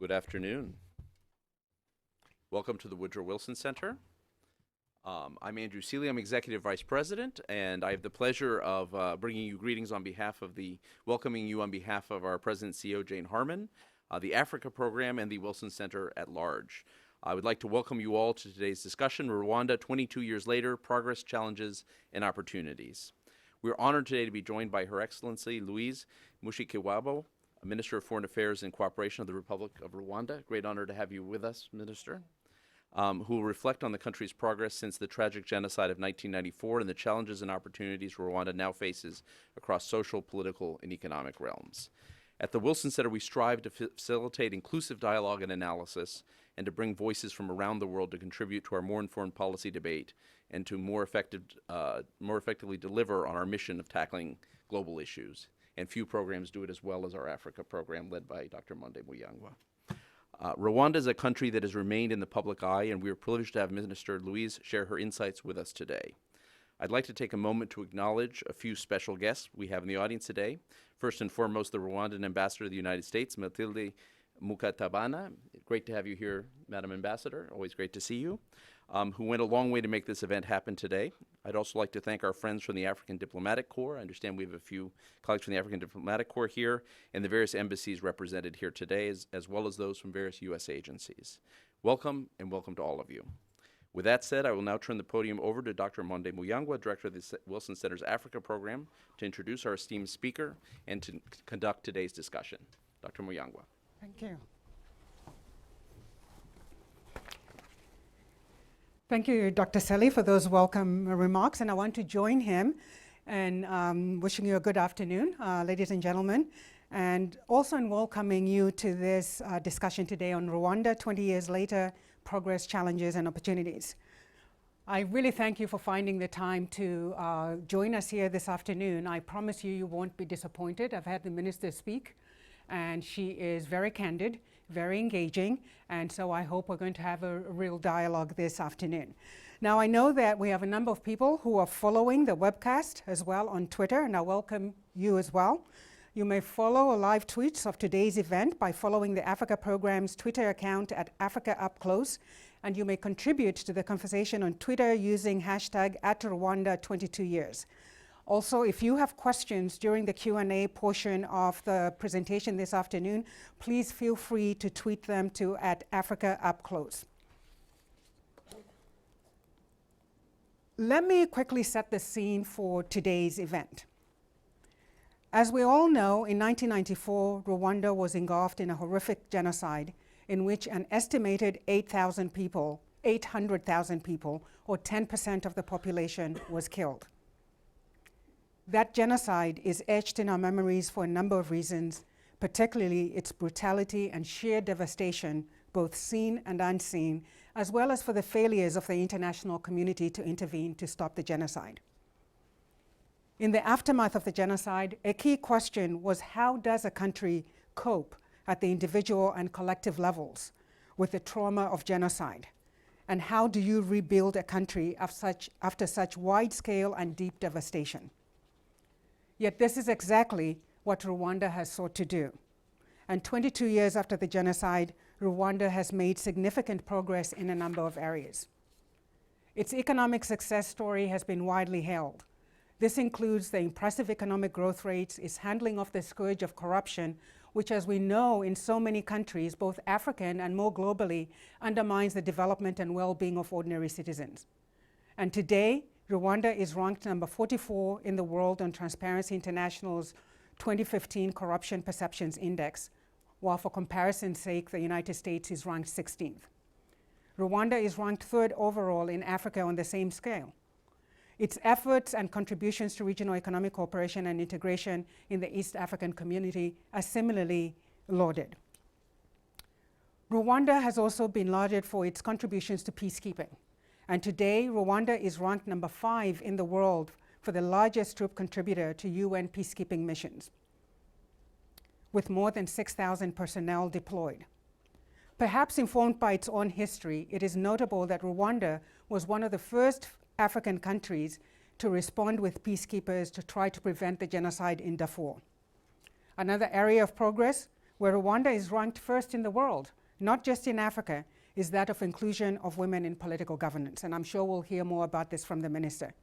Good afternoon. Welcome to the Woodrow Wilson Center. I'm Andrew Seeley. I'm Executive Vice President, and I have the pleasure of bringing you greetings on behalf of welcoming you on behalf of our President CEO, Jane Harman, the Africa Program, and the Wilson Center at large. I would like to welcome you all to today's discussion, Rwanda 22 years later, progress, challenges, and opportunities. We're honored today to be joined by Her Excellency Louise Mushikiwabo, Minister of Foreign Affairs and Cooperation of the Republic of Rwanda. Great honor to have you with us, Minister, who will reflect on the country's progress since the tragic genocide of 1994 and the challenges and opportunities Rwanda now faces across social, political, and economic realms. At the Wilson Center, we strive to facilitate inclusive dialogue and analysis and to bring voices from around the world to contribute to our more informed policy debate and to more effectively deliver on our mission of tackling global issues. And few programs do it as well as our Africa program led by Dr. Monde Muyangwa. Rwanda is a country that has remained in the public eye, and we are privileged to have Minister Louise share her insights with us today. I'd like to take a moment to acknowledge a few special guests we have in the audience today. First and foremost, the Rwandan Ambassador to the United States, Mathilde Mukatabana. Great to have you here, Madam Ambassador. Always great to see you. Who went a long way to make this event happen today. I'd also like to thank our friends from the African Diplomatic Corps. I understand we have a few colleagues from the African Diplomatic Corps here and the various embassies represented here today, as well as those from various U.S. agencies. Welcome, and welcome to all of you. With that said, I will now turn the podium over to Dr. Monde Muyangwa, Director of the Wilson Center's Africa Program, to introduce our esteemed speaker and to conduct today's discussion. Dr. Muyangwa. Thank you. Thank you, Dr. Selly, for those welcome remarks, and I want to join him in wishing you a good afternoon, ladies and gentlemen, and also in welcoming you to this discussion today on Rwanda, 20 years later, progress, challenges, and opportunities. I really thank you for finding the time to join us here this afternoon. I promise you, you won't be disappointed. I've had the minister speak, and she is very candid, very engaging, and so I hope we're going to have a real dialogue this afternoon. Now, I know that we have a number of people who are following the webcast as well on Twitter, and I welcome you as well. You may follow live tweets of today's event by following the Africa Program's Twitter account at Africa Up Close, and you may contribute to the conversation on Twitter using hashtag @Rwanda22years. Also, if you have questions during the Q&A portion of the presentation this afternoon, please feel free to tweet them to @AfricaUpClose. Let me quickly set the scene for today's event. As we all know, in 1994, Rwanda was engulfed in a horrific genocide in which an estimated 800,000 people, or 10% of the population, was killed. That genocide is etched in our memories for a number of reasons, particularly its brutality and sheer devastation, both seen and unseen, as well as for the failures of the international community to intervene to stop the genocide. In the aftermath of the genocide, a key question was, how does a country cope at the individual and collective levels with the trauma of genocide? And how do you rebuild a country after such wide-scale and deep devastation? Yet this is exactly what Rwanda has sought to do. And 22 years after the genocide, Rwanda has made significant progress in a number of areas. Its economic success story has been widely hailed. This includes the impressive economic growth rates, its handling of the scourge of corruption, which, as we know, in so many countries, both African and more globally, undermines the development and well-being of ordinary citizens. And today, Rwanda is ranked number 44 in the world on Transparency International's 2015 Corruption Perceptions Index, while for comparison's sake, the United States is ranked 16th. Rwanda is ranked 3rd overall in Africa on the same scale. Its efforts and contributions to regional economic cooperation and integration in the East African community are similarly lauded. Rwanda has also been lauded for its contributions to peacekeeping. And today, Rwanda is ranked number 5 in the world for the largest troop contributor to UN peacekeeping missions, with more than 6,000 personnel deployed. Perhaps informed by its own history, it is notable that Rwanda was one of the first African countries to respond with peacekeepers to try to prevent the genocide in Darfur. Another area of progress where Rwanda is ranked first in the world, not just in Africa, is that of inclusion of women in political governance. And I'm sure we'll hear more about this from the minister.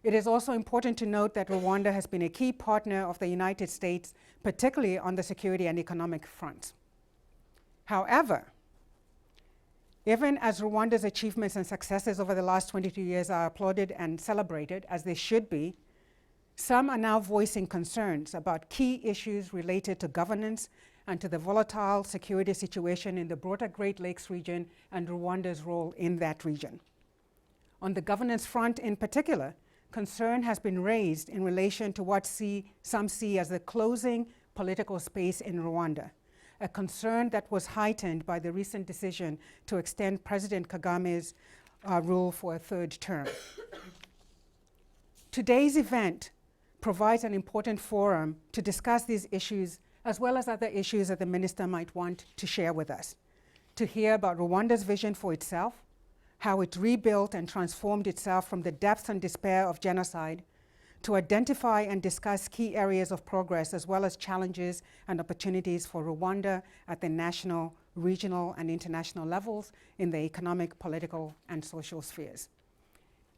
It is also important to note that Rwanda has been a key partner of the United States, particularly on the security and economic fronts. However, even as Rwanda's achievements and successes over the last 22 years are applauded and celebrated, as they should be, some are now voicing concerns about key issues related to governance and to the volatile security situation in the broader Great Lakes region and Rwanda's role in that region. On the governance front in particular, concern has been raised in relation to what some see as the closing political space in Rwanda, a concern that was heightened by the recent decision to extend President Kagame's rule for a third term. Today's event provides an important forum to discuss these issues as well as other issues that the minister might want to share with us, to hear about Rwanda's vision for itself, how it rebuilt and transformed itself from the depths and despair of genocide, to identify and discuss key areas of progress as well as challenges and opportunities for Rwanda at the national, regional, and international levels in the economic, political, and social spheres.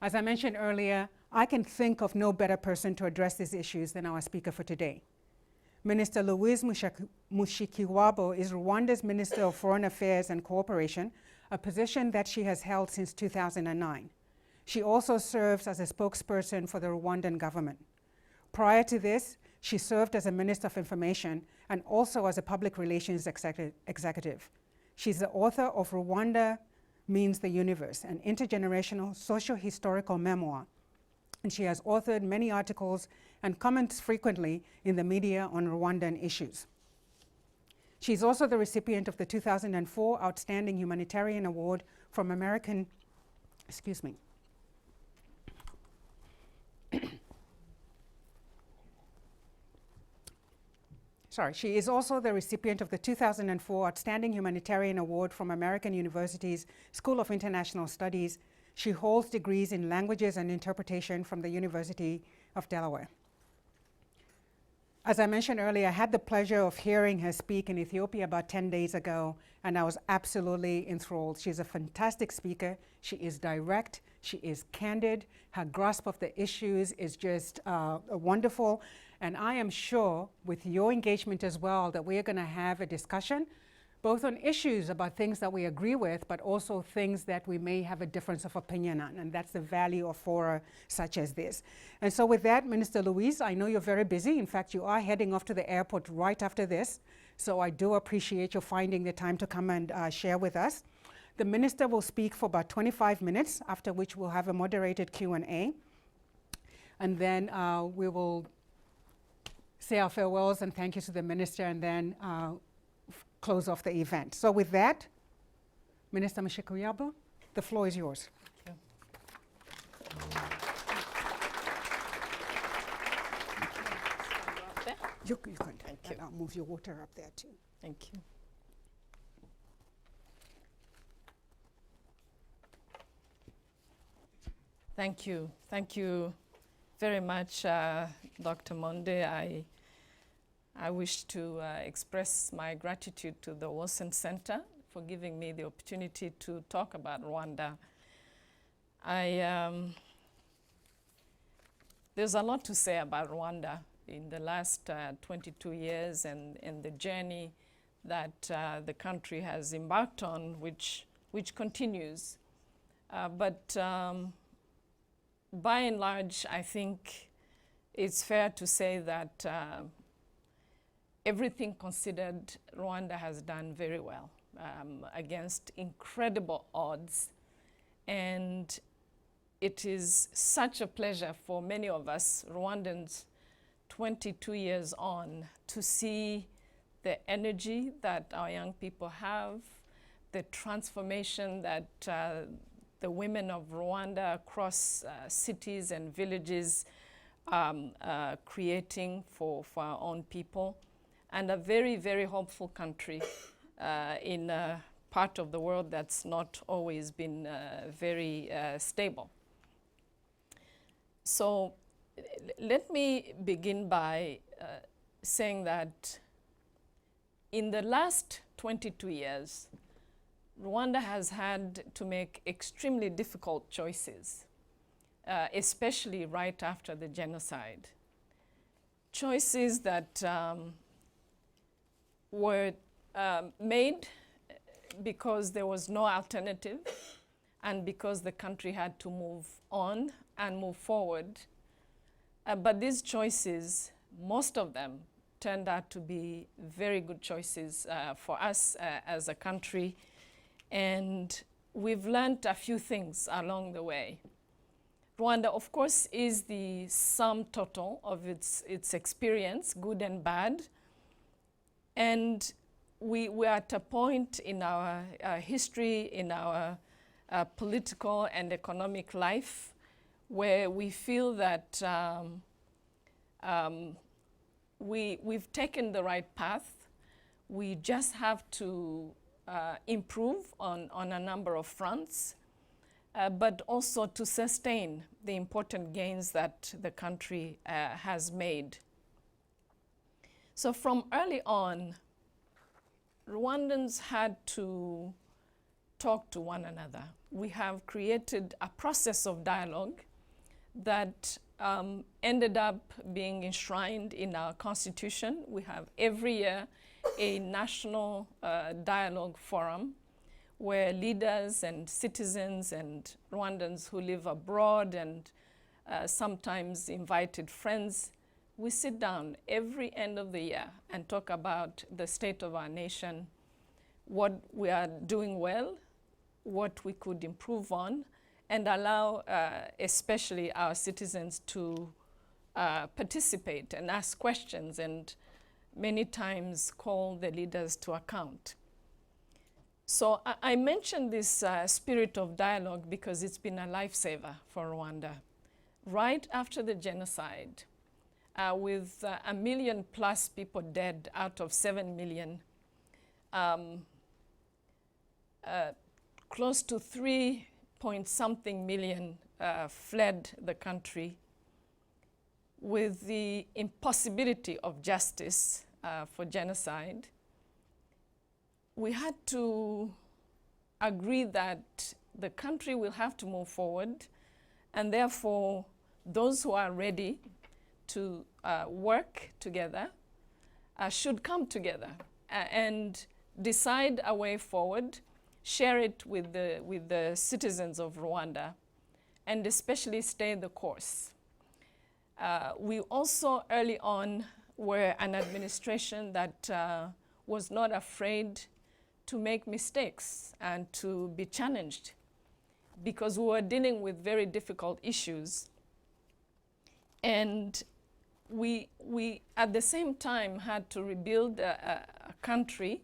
As I mentioned earlier, I can think of no better person to address these issues than our speaker for today. Minister Louise Mushikiwabo is Rwanda's Minister of Foreign Affairs and Cooperation, a position that she has held since 2009. She also serves as a spokesperson for the Rwandan government. Prior to this, she served as a Minister of Information and also as a Public Relations Executive. She's the author of Rwanda Means the Universe, an intergenerational socio-historical memoir, and she has authored many articles and comments frequently in the media on Rwandan issues. She's also the recipient of the 2004 Outstanding Humanitarian Award from American, she is also the recipient of the 2004 Outstanding Humanitarian Award from American University's School of International Studies. She holds degrees in languages and interpretation from the University of Delaware. As I mentioned earlier, I had the pleasure of hearing her speak in Ethiopia about 10 days ago, and I was absolutely enthralled. She's a fantastic speaker. She is direct. She is candid. Her grasp of the issues is just wonderful. And I am sure, with your engagement as well, that we are going to have a discussion, both on issues about things that we agree with, but also things that we may have a difference of opinion on. And that's the value of fora such as this. And so with that, Minister Louise, I know you're very busy. In fact, you are heading off to the airport right after this. So I do appreciate you finding the time to come and share with us. The minister will speak for about 25 minutes, after which we'll have a moderated Q&A. And then we will say our farewells and thank you to the minister, and then close off the event. So with that, Minister Mushikiwabo, the floor is yours. Thank you. You can. Thank you. I'll move your water up there too. Thank you. Thank you. Thank you very much, Dr. Monde. I wish to express my gratitude to the Wilson Center for giving me the opportunity to talk about Rwanda. There's a lot to say about Rwanda in the last 22 years and the journey that the country has embarked on, which continues. But by and large, I think it's fair to say that everything considered, Rwanda has done very well against incredible odds. And it is such a pleasure for many of us Rwandans 22 years on to see the energy that our young people have, the transformation that the women of Rwanda across cities and villages creating for our own people, and a very, very hopeful country in a part of the world that's not always been very stable. So let me begin by saying that in the last 22 years, Rwanda has had to make extremely difficult choices, especially right after the genocide. Choices that were made because there was no alternative and because the country had to move on and move forward. But these choices, most of them, turned out to be very good choices for us as a country. And we've learned a few things along the way. Rwanda, of course, is the sum total of its experience, good and bad. And we're at a point in our history, in our political and economic life, where we feel that we've taken the right path. We just have to improve on a number of fronts, but also to sustain the important gains that the country has made. So from early on, Rwandans had to talk to one another. We have created a process of dialogue that ended up being enshrined in our constitution. We have every year a national dialogue forum where leaders and citizens and Rwandans who live abroad and sometimes invited friends, we sit down every end of the year and talk about the state of our nation, what we are doing well, what we could improve on, and allow especially our citizens to participate and ask questions and many times call the leaders to account. So I mentioned this spirit of dialogue because it's been a lifesaver for Rwanda. Right after the genocide, with 1 million plus people dead out of 7 million, close to 3-point-something million fled the country, with the impossibility of justice for genocide. We had to agree that the country will have to move forward, and therefore those who are ready to work together should come together and decide a way forward, share it with the citizens of Rwanda, and especially stay the course. We also early on were an administration that was not afraid to make mistakes and to be challenged, because we were dealing with very difficult issues. And we at the same time had to rebuild a country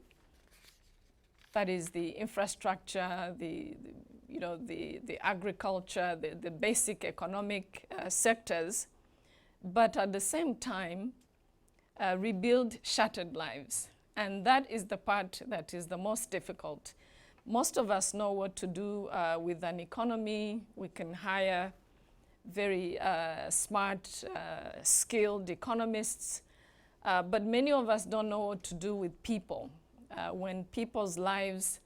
that is the infrastructure, the agriculture, the basic economic sectors, but at the same time rebuild shattered lives. And that is the part that is the most difficult. Most of us know what to do with an economy. We can hire very smart, skilled economists, but many of us don't know what to do with people. When people's lives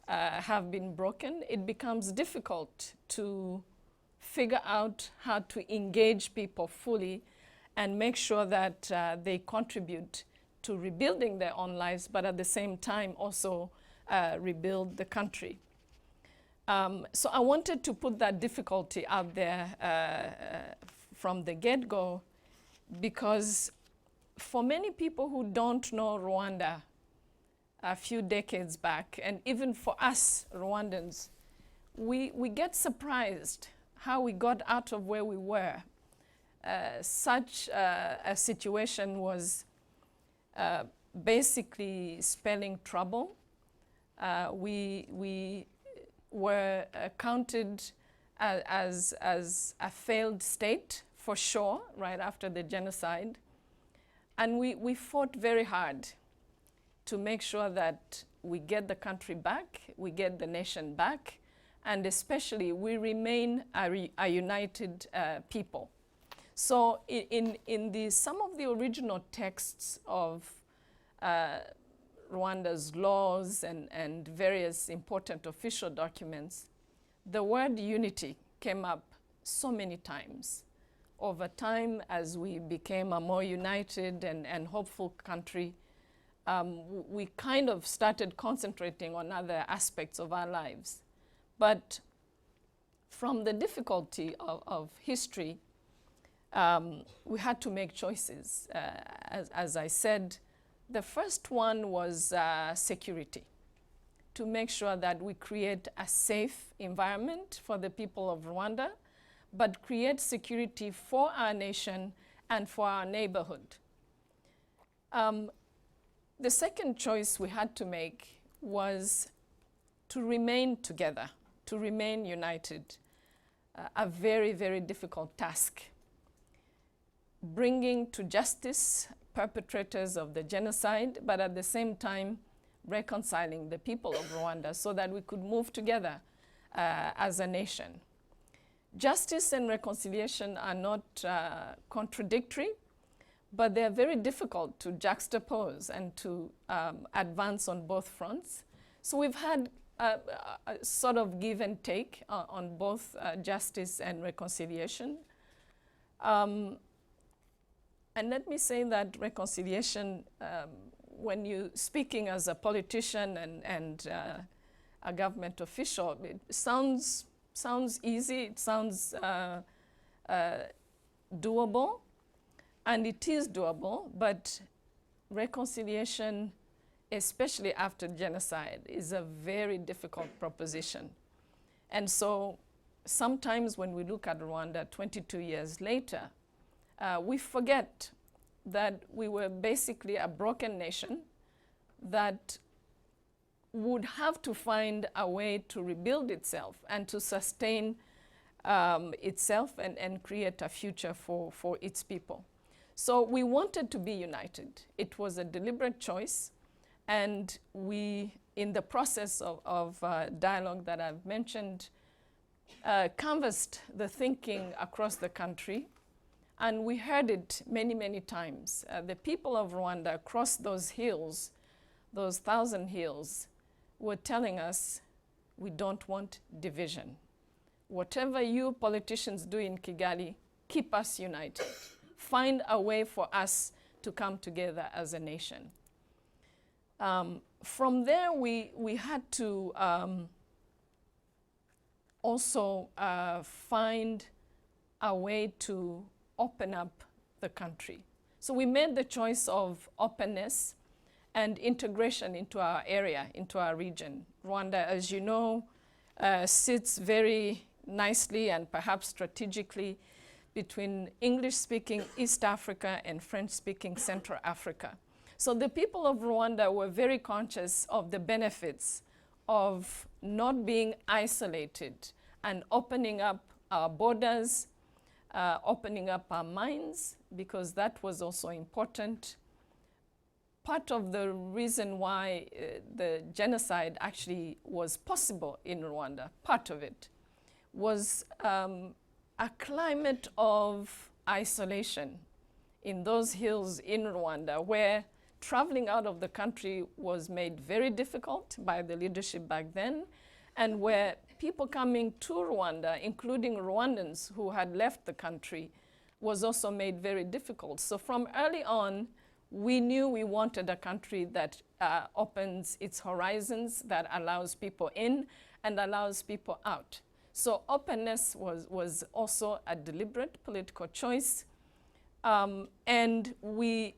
have been broken, it becomes difficult to figure out how to engage people fully and make sure that they contribute to rebuilding their own lives, but at the same time also rebuild the country. So I wanted to put that difficulty out there from the get-go, because for many people who don't know Rwanda a few decades back, and even for us Rwandans, we get surprised how we got out of where we were. Such a situation was basically spelling trouble. We were counted as a failed state, for sure, right after the genocide. And we fought very hard to make sure that we get the country back, we get the nation back, and especially we remain a united people. So in some of the original texts of Rwanda's laws and various important official documents, the word unity came up so many times. Over time, as we became a more united and hopeful country, we kind of started concentrating on other aspects of our lives. But from the difficulty of history, we had to make choices. As I said, the first one was security, to make sure that we create a safe environment for the people of Rwanda, but create security for our nation and for our neighborhood. The second choice we had to make was to remain together, to remain united. A very, very difficult task. Bringing to justice perpetrators of the genocide, but at the same time reconciling the people of Rwanda so that we could move together as a nation. Justice and reconciliation are not contradictory, but they're very difficult to juxtapose and to advance on both fronts. So we've had a sort of give and take on both justice and reconciliation. And let me say that reconciliation, when you're speaking as a politician and a government official, it sounds easy, it sounds doable, and it is doable, but reconciliation, especially after genocide, is a very difficult proposition. And so sometimes when we look at Rwanda 22 years later, we forget that we were basically a broken nation that would have to find a way to rebuild itself and to sustain itself and create a future for its people. So we wanted to be united. It was a deliberate choice, and we, in the process of dialogue that I've mentioned, canvassed the thinking across the country, and we heard it many, many times. The people of Rwanda across those hills, those 1,000 hills, were telling us, we don't want division. Whatever you politicians do in Kigali, keep us united. Find a way for us to come together as a nation. From there, we had to also find a way to open up the country. So we made the choice of openness and integration into our area, into our region. Rwanda, as you know, sits very nicely and perhaps strategically between English-speaking East Africa and French-speaking Central Africa. So the people of Rwanda were very conscious of the benefits of not being isolated and opening up our borders, opening up our minds, because that was also important. Part of the reason why the genocide actually was possible in Rwanda, part of it, was a climate of isolation in those hills in Rwanda, where traveling out of the country was made very difficult by the leadership back then, and where people coming to Rwanda, including Rwandans who had left the country, was also made very difficult. So from early on, we knew we wanted a country that opens its horizons, that allows people in and allows people out. So openness was also a deliberate political choice. And we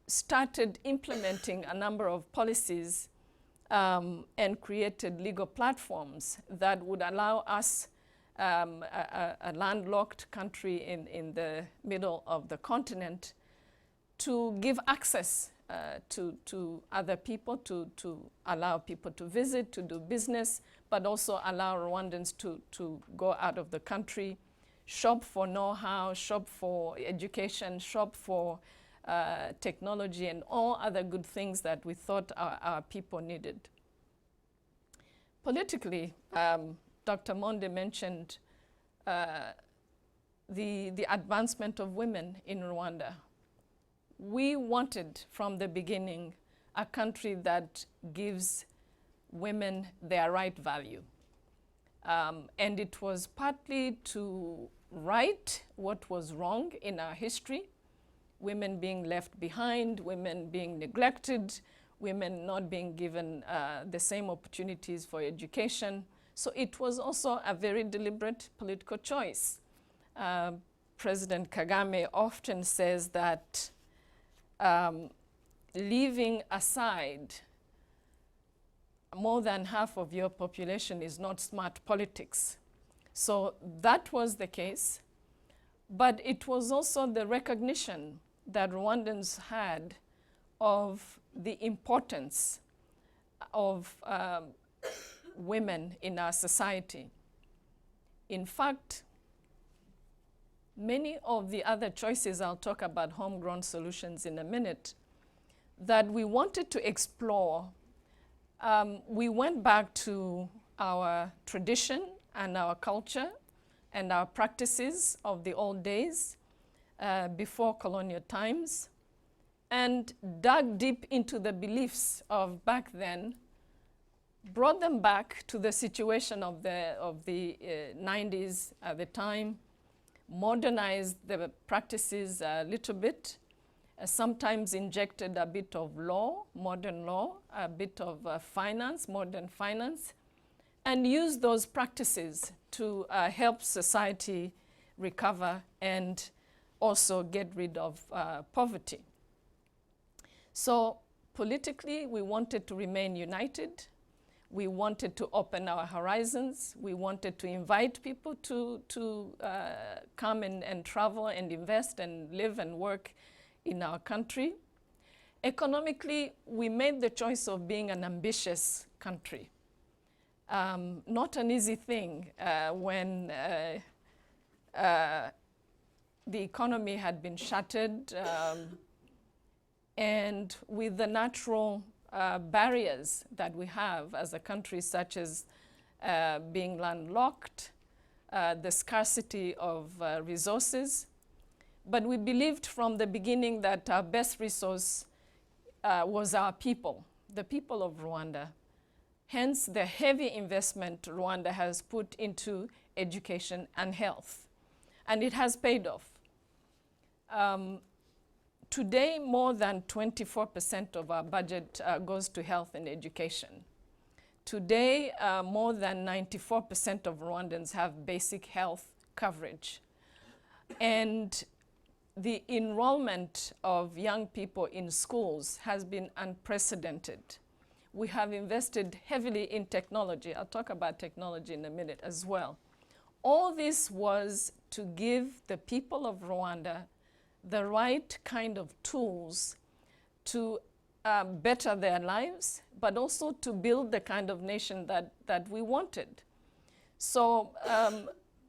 started implementing a number of policies and created legal platforms that would allow us, a landlocked country in the middle of the continent, to give access to other people, to allow people to visit, to do business, but also allow Rwandans to go out of the country, shop for know-how, shop for education, shop for technology, and all other good things that we thought our people needed. Politically, Dr. Monde mentioned the advancement of women in Rwanda. We wanted from the beginning a country that gives women their right value. And it was partly to right what was wrong in our history, women being left behind, women being neglected, women not being given the same opportunities for education. So it was also a very deliberate political choice. President Kagame often says that leaving aside more than half of your population is not smart politics. So that was the case, but it was also the recognition that Rwandans had of the importance of women in our society. In fact, many of the other choices, I'll talk about homegrown solutions in a minute, that we wanted to explore, we went back to our tradition and our culture and our practices of the old days before colonial times, and dug deep into the beliefs of back then, brought them back to the situation of the 90s at the time, modernized the practices a little bit, sometimes injected a bit of law, modern law, a bit of finance, modern finance, and used those practices to help society recover and also get rid of poverty. So politically, we wanted to remain united. We wanted to open our horizons. We wanted to invite people to come and travel and invest and live and work in our country. Economically, we made the choice of being an ambitious country. Not an easy thing when the economy had been shattered and with the natural barriers that we have as a country, such as being landlocked, the scarcity of resources. But we believed from the beginning that our best resource was our people, the people of Rwanda. Hence, the heavy investment Rwanda has put into education and health. And it has paid off. Today, more than 24% of our budget goes to health and education. Today, more than 94% of Rwandans have basic health coverage. And the enrollment of young people in schools has been unprecedented. We have invested heavily in technology. I'll talk about technology in a minute as well. All this was to give the people of Rwanda the right kind of tools to better their lives, but also to build the kind of nation that we wanted. So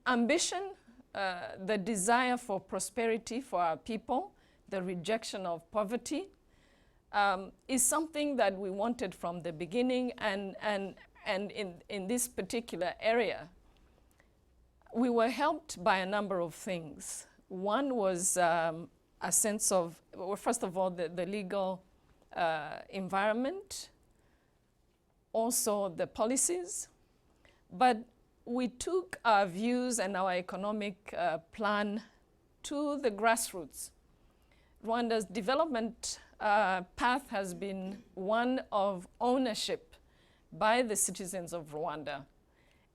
ambition, the desire for prosperity for our people, the rejection of poverty, is something that we wanted from the beginning, and in this particular area, we were helped by a number of things. One was a sense of, well, first of all, the legal environment, also the policies, but we took our views and our economic plan to the grassroots. Rwanda's development path has been one of ownership by the citizens of Rwanda.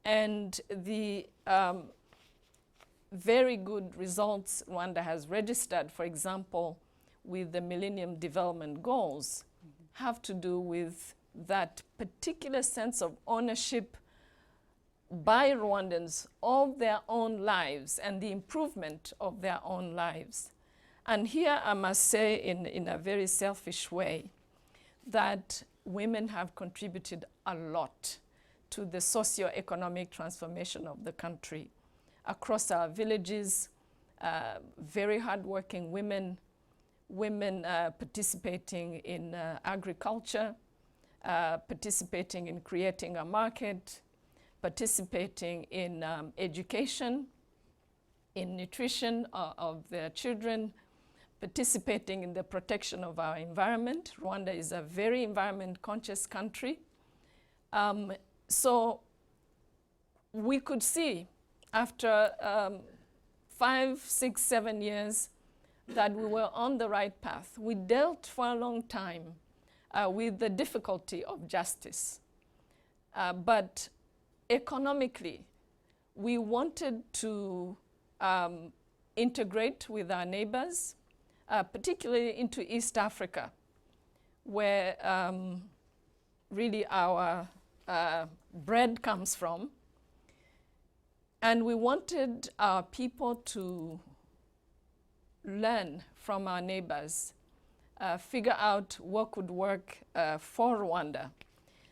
And the very good results Rwanda has registered, for example, with the Millennium Development Goals, have to do with that particular sense of ownership by Rwandans of their own lives and the improvement of their own lives. And here I must say in a very selfish way that women have contributed a lot to the socio-economic transformation of the country. Across our villages, very hardworking women participating in agriculture, participating in creating a market, participating in education, in nutrition of their children, participating in the protection of our environment. Rwanda is a very environment conscious country. So we could see after 5, 6, 7 years that we were on the right path. We dealt for a long time with the difficulty of justice. But economically, we wanted to integrate with our neighbors, particularly into East Africa, where really our bread comes from. And we wanted our people to learn from our neighbors, figure out what could work for Rwanda.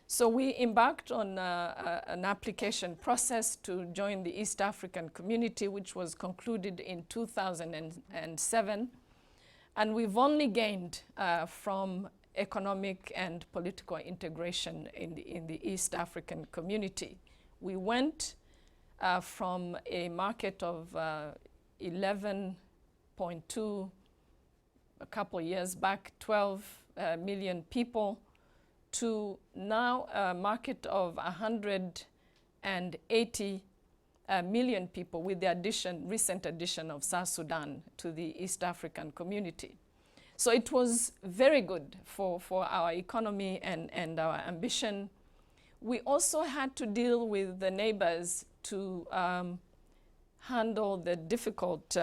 So we embarked on an application process to join the East African community, which was concluded in 2007. And we've only gained from economic and political integration in the East African community. We went from a market of 11.2, a couple of years back, 12 million people, to now a market of 180 million people with the recent addition of South Sudan to the East African community. So it was very good for our economy and our ambition. We also had to deal with the neighbors to handle the difficult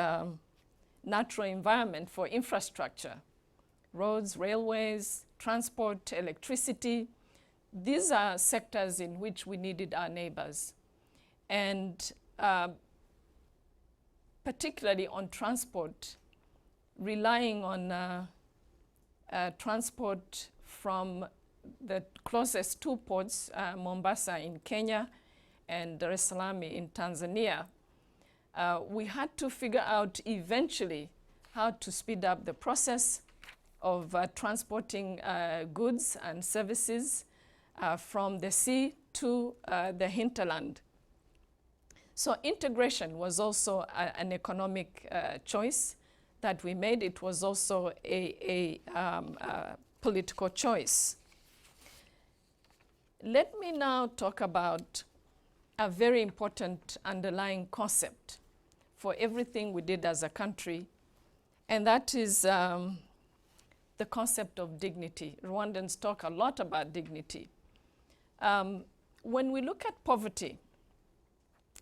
natural environment for infrastructure, roads, railways, transport, electricity. These are sectors in which we needed our neighbors. And particularly on transport, relying on transport from the closest two ports, Mombasa in Kenya and Dar es Salaam in Tanzania, we had to figure out eventually how to speed up the process of transporting goods and services from the sea to the hinterland. So integration was also an economic choice that we made. It was also a political choice. Let me now talk about a very important underlying concept for everything we did as a country, and that is the concept of dignity. Rwandans talk a lot about dignity. When we look at poverty,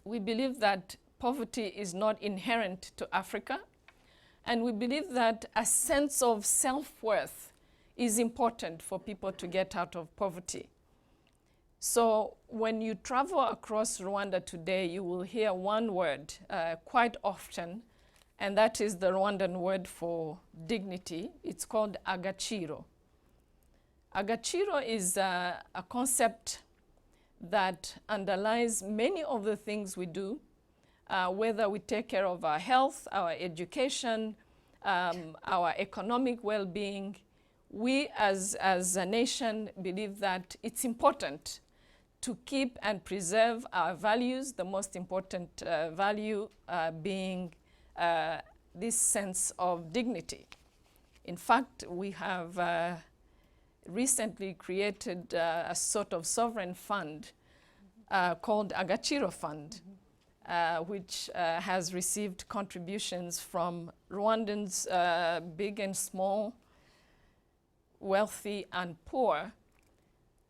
we believe that poverty is not inherent to Africa, and we believe that a sense of self-worth is important for people to get out of poverty. So when you travel across Rwanda today, you will hear one word quite often, and that is the Rwandan word for dignity. It's called agaciro. Agaciro is a concept that underlies many of the things we do, whether we take care of our health, our education, our economic well-being. We as a nation believe that it's important to keep and preserve our values, the most important value being this sense of dignity. In fact, we have recently created a sort of sovereign fund called Agaciro Fund, which has received contributions from Rwandans, big and small, wealthy and poor,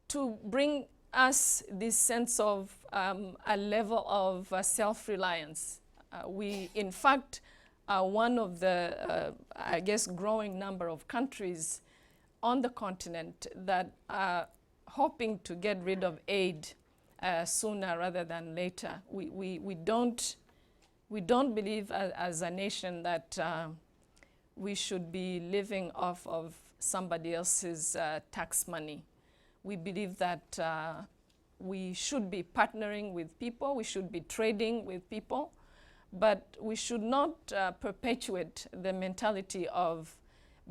to bring us this sense of a level of self-reliance. We, in fact, are one of the, I guess, growing number of countries on the continent that are hoping to get rid of aid sooner rather than later. We don't believe as a nation that we should be living off of somebody else's tax money. We believe that we should be partnering with people, we should be trading with people, but we should not perpetuate the mentality of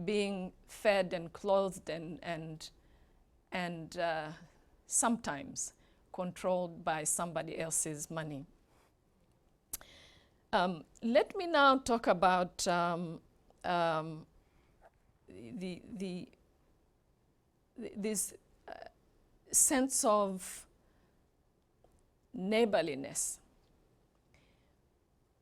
being fed and clothed and sometimes controlled by somebody else's money. Let me now talk about this sense of neighborliness.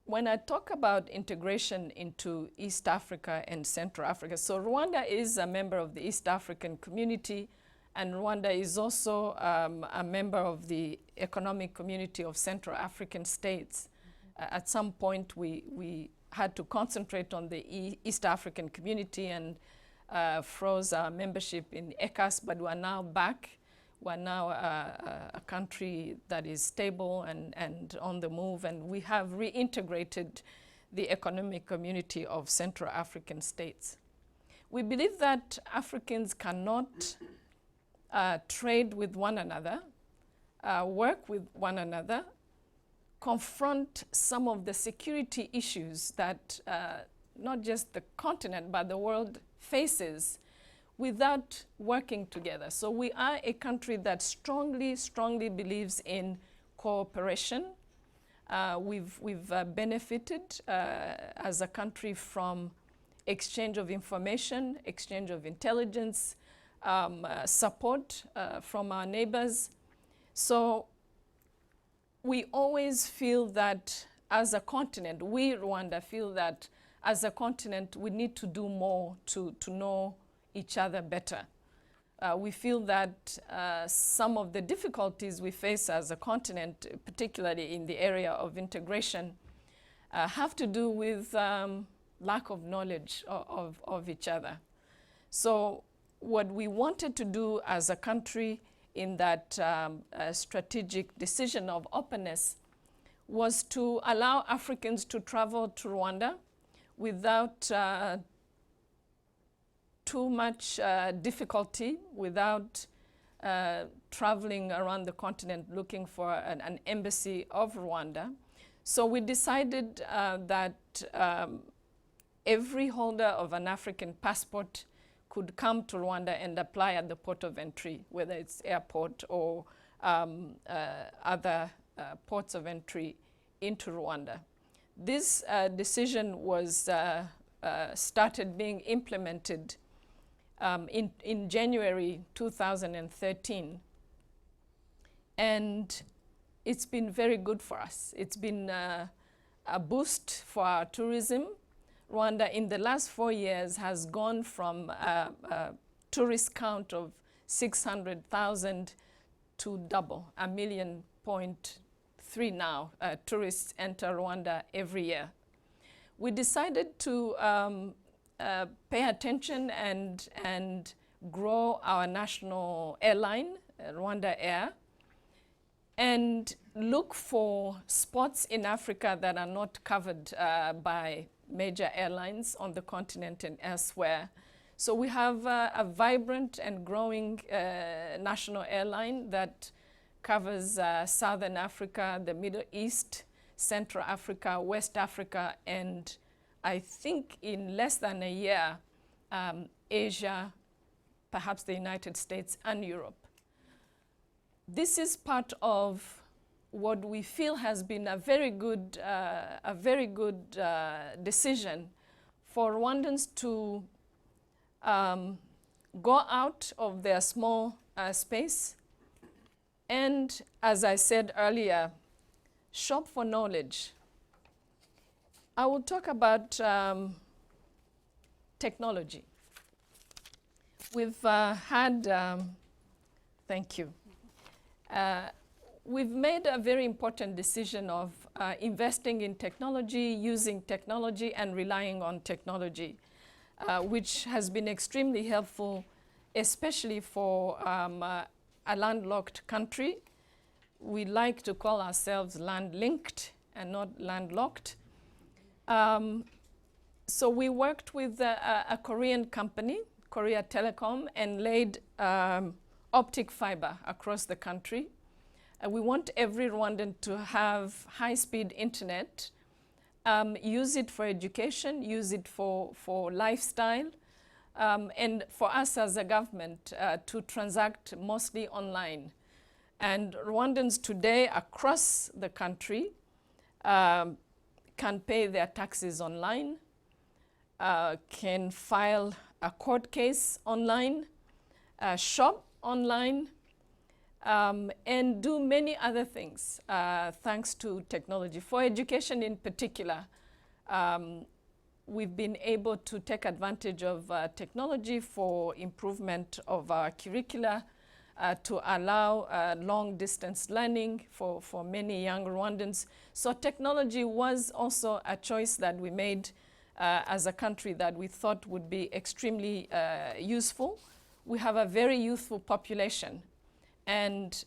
When I talk about integration into East Africa and Central Africa, so Rwanda is a member of the East African community, and Rwanda is also a member of the Economic Community of Central African States. At some point, we had to concentrate on the East African community and froze our membership in ECAS, but we're now back. We're now a country that is stable and on the move, and we have reintegrated the Economic Community of Central African States. We believe that Africans cannot trade with one another, work with one another, confront some of the security issues that not just the continent but the world faces without working together. So we are a country that strongly believes in cooperation. We've benefited as a country from exchange of information, exchange of intelligence, support from our neighbors. So we always feel that as a continent, we Rwanda feel that as a continent we need to do more to know each other better. We feel that some of the difficulties we face as a continent, particularly in the area of integration, have to do with lack of knowledge of each other. So what we wanted to do as a country in that strategic decision of openness was to allow Africans to travel to Rwanda without too much difficulty, without traveling around the continent looking for an embassy of Rwanda. So we decided that every holder of an African passport could come to Rwanda and apply at the port of entry, whether it's airport or other ports of entry into Rwanda. This decision was started being implemented in January 2013, and it's been very good for us. It's been a boost for our tourism. Rwanda in the last 4 years has gone from a tourist count of 600,000 to double, 1.3 million now. Tourists enter Rwanda every year. We decided to pay attention and grow our national airline, Rwanda Air, and look for spots in Africa that are not covered by major airlines on the continent and elsewhere. So we have a vibrant and growing national airline that covers Southern Africa, the Middle East, Central Africa, West Africa, and I think in less than a year, Asia, perhaps the United States and Europe. This is part of what we feel has been a very good decision for Rwandans to go out of their small space and, as I said earlier, shop for knowledge. I will talk about technology. We've thank you. We've made a very important decision of investing in technology, using technology, and relying on technology, which has been extremely helpful, especially for a landlocked country. We like to call ourselves land-linked and not landlocked. So we worked with a Korean company, Korea Telecom, and laid optic fiber across the country. We want every Rwandan to have high-speed internet, use it for education, use it for lifestyle, and for us as a government to transact mostly online. And Rwandans today across the country can pay their taxes online, can file a court case online, shop online, and do many other things thanks to technology. For education in particular, we've been able to take advantage of technology for improvement of our curricula, to allow long-distance learning for many young Rwandans. So technology was also a choice that we made as a country that we thought would be extremely useful. We have a very youthful population. And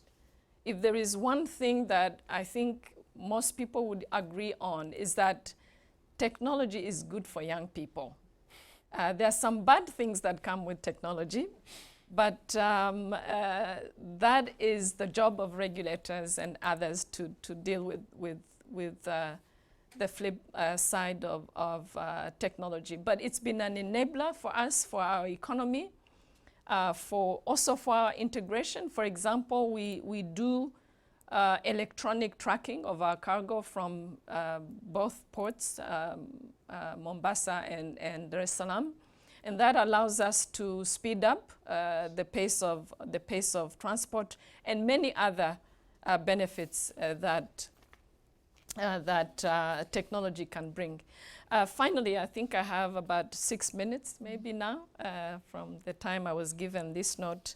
if there is one thing that I think most people would agree on, is that technology is good for young people. There are some bad things that come with technology, but that is the job of regulators and others to deal with the flip side of technology. But it's been an enabler for us, for our economy, also for our integration. For example, we do electronic tracking of our cargo from both ports, Mombasa and Dar es Salaam. And that allows us to speed up the pace of transport and many other benefits that technology can bring. Finally, I think I have about 6 minutes maybe now from the time I was given this note.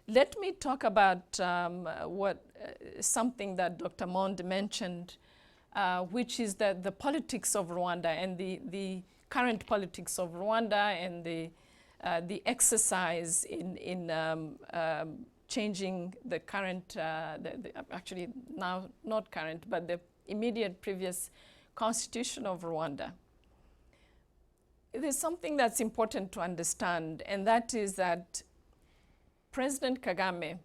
Let me talk about something that Dr. Mond mentioned, which is that the politics of Rwanda and the current politics of Rwanda and the exercise in changing the current, actually now not current, but the immediate previous constitution of Rwanda. There's something that's important to understand, and that is that President Kagame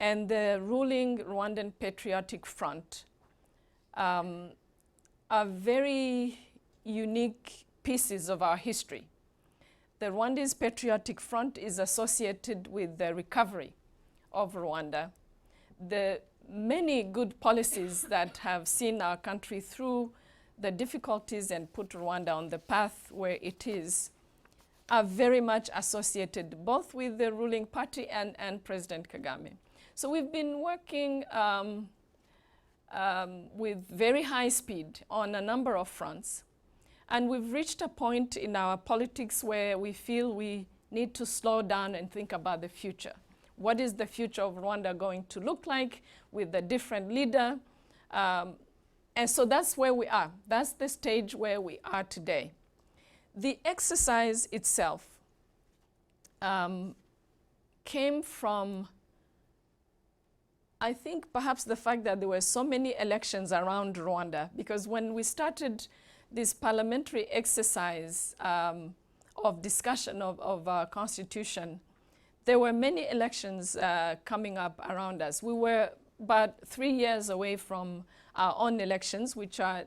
and the ruling Rwandan Patriotic Front are very unique pieces of our history. The Rwandese Patriotic Front is associated with the recovery of Rwanda. The many good policies that have seen our country through the difficulties and put Rwanda on the path where it is are very much associated both with the ruling party and President Kagame. So we've been working with very high speed on a number of fronts. And we've reached a point in our politics where we feel we need to slow down and think about the future. What is the future of Rwanda going to look like with a different leader? And so that's where we are. That's the stage where we are today. The exercise itself came from, I think, perhaps the fact that there were so many elections around Rwanda, because when we started this parliamentary exercise of discussion of our constitution, there were many elections coming up around us. We were about 3 years away from our own elections, which are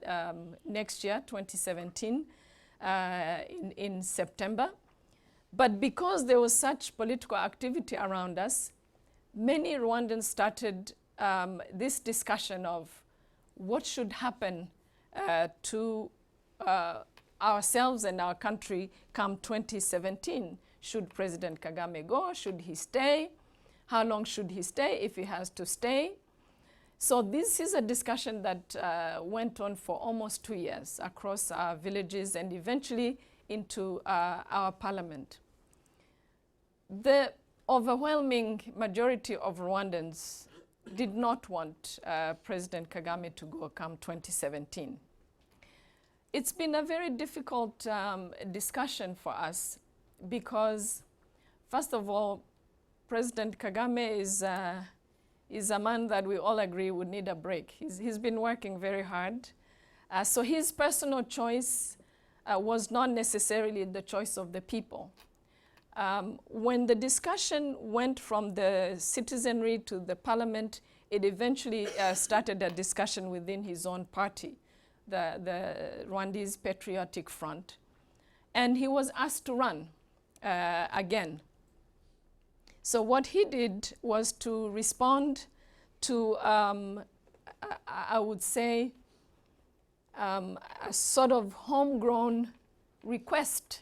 next year, 2017, in September. But because there was such political activity around us, many Rwandans started this discussion of what should happen to ourselves and our country come 2017. Should President Kagame go? Should he stay? How long should he stay if he has to stay? So this is a discussion that went on for almost 2 years across our villages and eventually into our parliament. The overwhelming majority of Rwandans did not want President Kagame to go come 2017. It's been a very difficult discussion for us because, first of all, President Kagame is a man that we all agree would need a break. He's been working very hard. So his personal choice was not necessarily the choice of the people. When the discussion went from the citizenry to the parliament, it eventually started a discussion within his own party, the Rwandese Patriotic Front. And he was asked to run again. So what he did was to respond to, I would say, a sort of homegrown request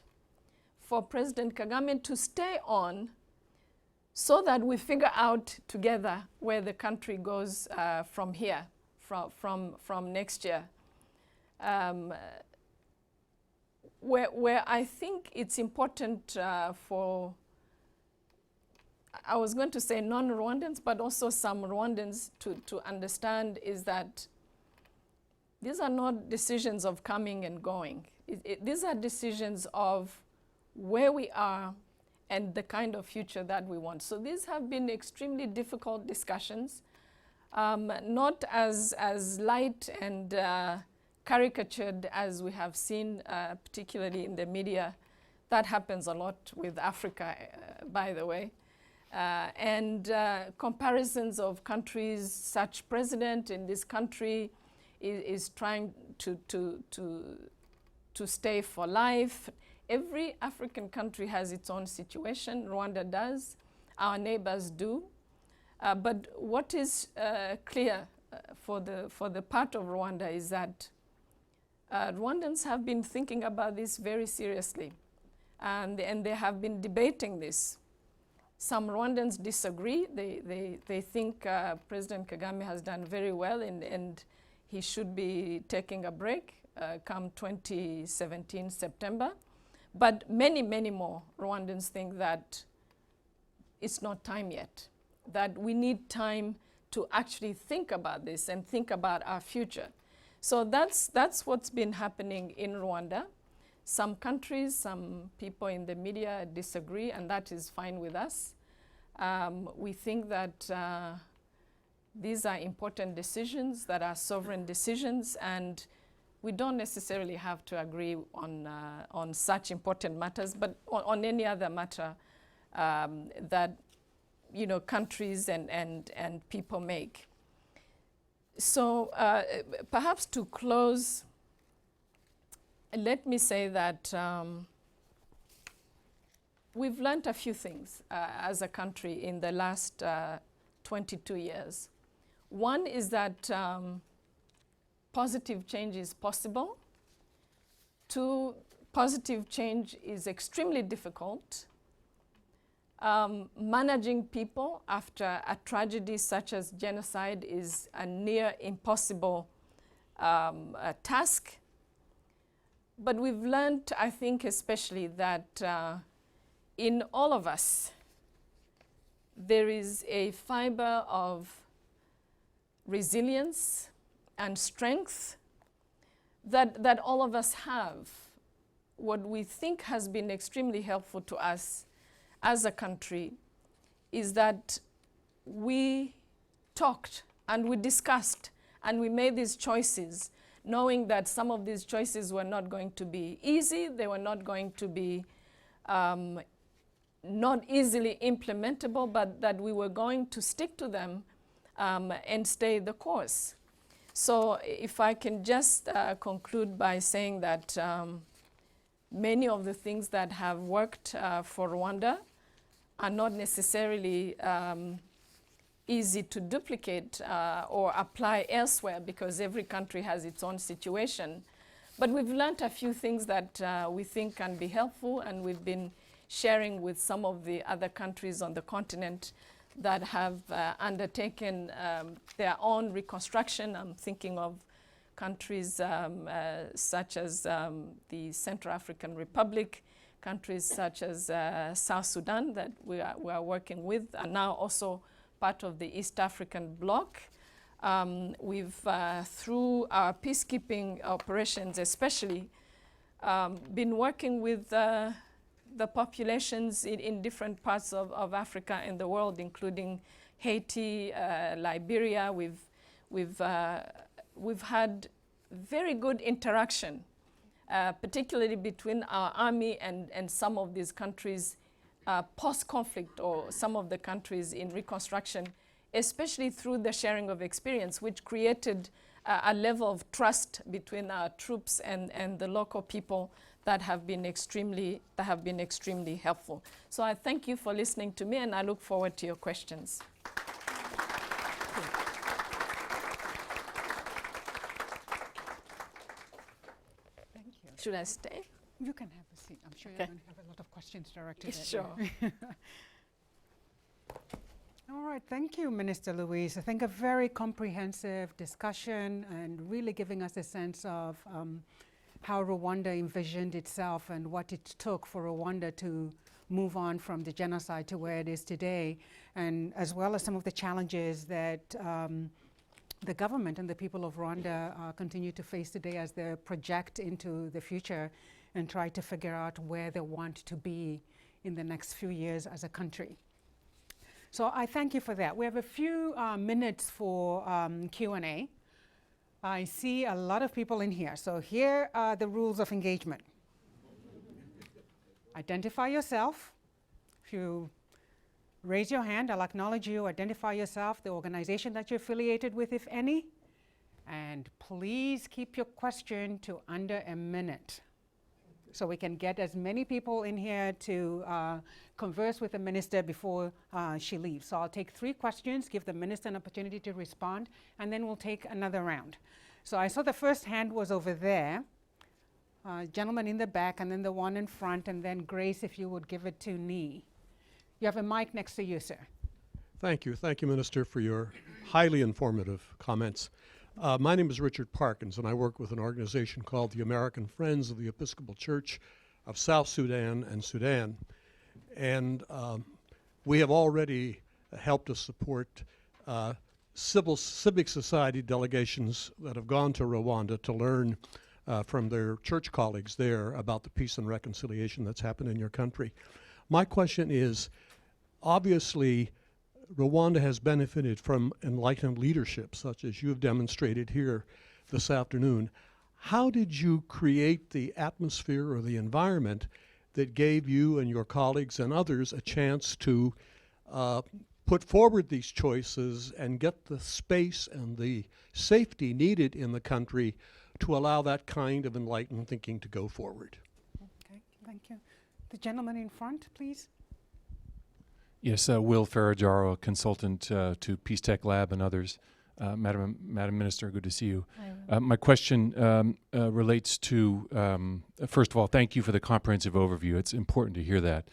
for President Kagame to stay on so that we figure out together where the country goes from here, from next year. Where I think it's important for, I was going to say non-Rwandans, but also some Rwandans to understand is that these are not decisions of coming and going. These are decisions of where we are and the kind of future that we want. So these have been extremely difficult discussions, not as light and caricatured as we have seen, particularly in the media. That happens a lot with Africa, by the way. And comparisons of countries, such president in this country is trying to stay for life. Every African country has its own situation. Rwanda does, our neighbors do. But what is clear for the part of Rwanda is that Rwandans have been thinking about this very seriously, and they have been debating this. Some Rwandans disagree. They think President Kagame has done very well and he should be taking a break come 2017 September. But many, many more Rwandans think that it's not time yet, that we need time to actually think about this and think about our future. So that's what's been happening in Rwanda. Some countries, some people in the media disagree, and that is fine with us. We think that these are important decisions, that are sovereign decisions, and we don't necessarily have to agree on such important matters, but on any other matter that countries and people make. So perhaps to close, let me say that we've learned a few things as a country in the last 22 years. One is that positive change is possible. Two, positive change is extremely difficult. Managing people after a tragedy such as genocide is a near impossible task. But we've learned, I think especially, that in all of us, there is a fiber of resilience and strength that all of us have. What we think has been extremely helpful to us as a country is that we talked and we discussed and we made these choices, knowing that some of these choices were not going to be easy, they were not going to be not easily implementable, but that we were going to stick to them and stay the course. So if I can just conclude by saying that many of the things that have worked for Rwanda are not necessarily easy to duplicate or apply elsewhere, because every country has its own situation. But we've learned a few things that we think can be helpful, and we've been sharing with some of the other countries on the continent that have undertaken their own reconstruction. I'm thinking of countries such as the Central African Republic, countries such as South Sudan that we are working with, and now also part of the East African bloc. We've, through our peacekeeping operations especially, been working with the populations in different parts of Africa and the world, including Haiti, Liberia. We've had very good interaction, particularly between our army and some of these countries post-conflict, or some of the countries in reconstruction, especially through the sharing of experience, which created a level of trust between our troops and the local people that have been extremely helpful. So I thank you for listening to me, and I look forward to your questions. Thank you. Should I stay? You can have a seat. I'm sure Okay. you're going to have a lot of questions directed at Sure. you. All right, thank you, Minister Louise. I think a very comprehensive discussion and really giving us a sense of how Rwanda envisioned itself and what it took for Rwanda to move on from the genocide to where it is today, and as well as some of the challenges that the government and the people of Rwanda continue to face today as they project into the future and try to figure out where they want to be in the next few years as a country. So I thank you for that. We have a few minutes for Q&A. I see a lot of people in here. So here are the rules of engagement. Identify yourself. If you raise your hand, I'll acknowledge you. Identify yourself, the organization that you're affiliated with, if any. And please keep your question to under a minute, so we can get as many people in here to converse with the minister before she leaves. So I'll take 3 questions, give the minister an opportunity to respond, and then we'll take another round. So I saw the first hand was over there, gentleman in the back, and then the one in front, and then Grace, if you would give it to Nee. You have a mic next to you, sir. Thank you. Thank you, Minister, for your highly informative comments. My name is Richard Parkins, and I work with an organization called the American Friends of the Episcopal Church of South Sudan and Sudan. And we have already helped to support civic society delegations that have gone to Rwanda to learn from their church colleagues there about the peace and reconciliation that's happened in your country. My question is, obviously, Rwanda has benefited from enlightened leadership, such as you have demonstrated here this afternoon. How did you create the atmosphere or the environment that gave you and your colleagues and others a chance to put forward these choices and get the space and the safety needed in the country to allow that kind of enlightened thinking to go forward? Okay, thank you. The gentleman in front, please. Yes, Will Ferragaro, consultant to Peace Tech Lab and others. Madam Minister, good to see you. My question relates to, first of all, thank you for the comprehensive overview. It's important to hear that.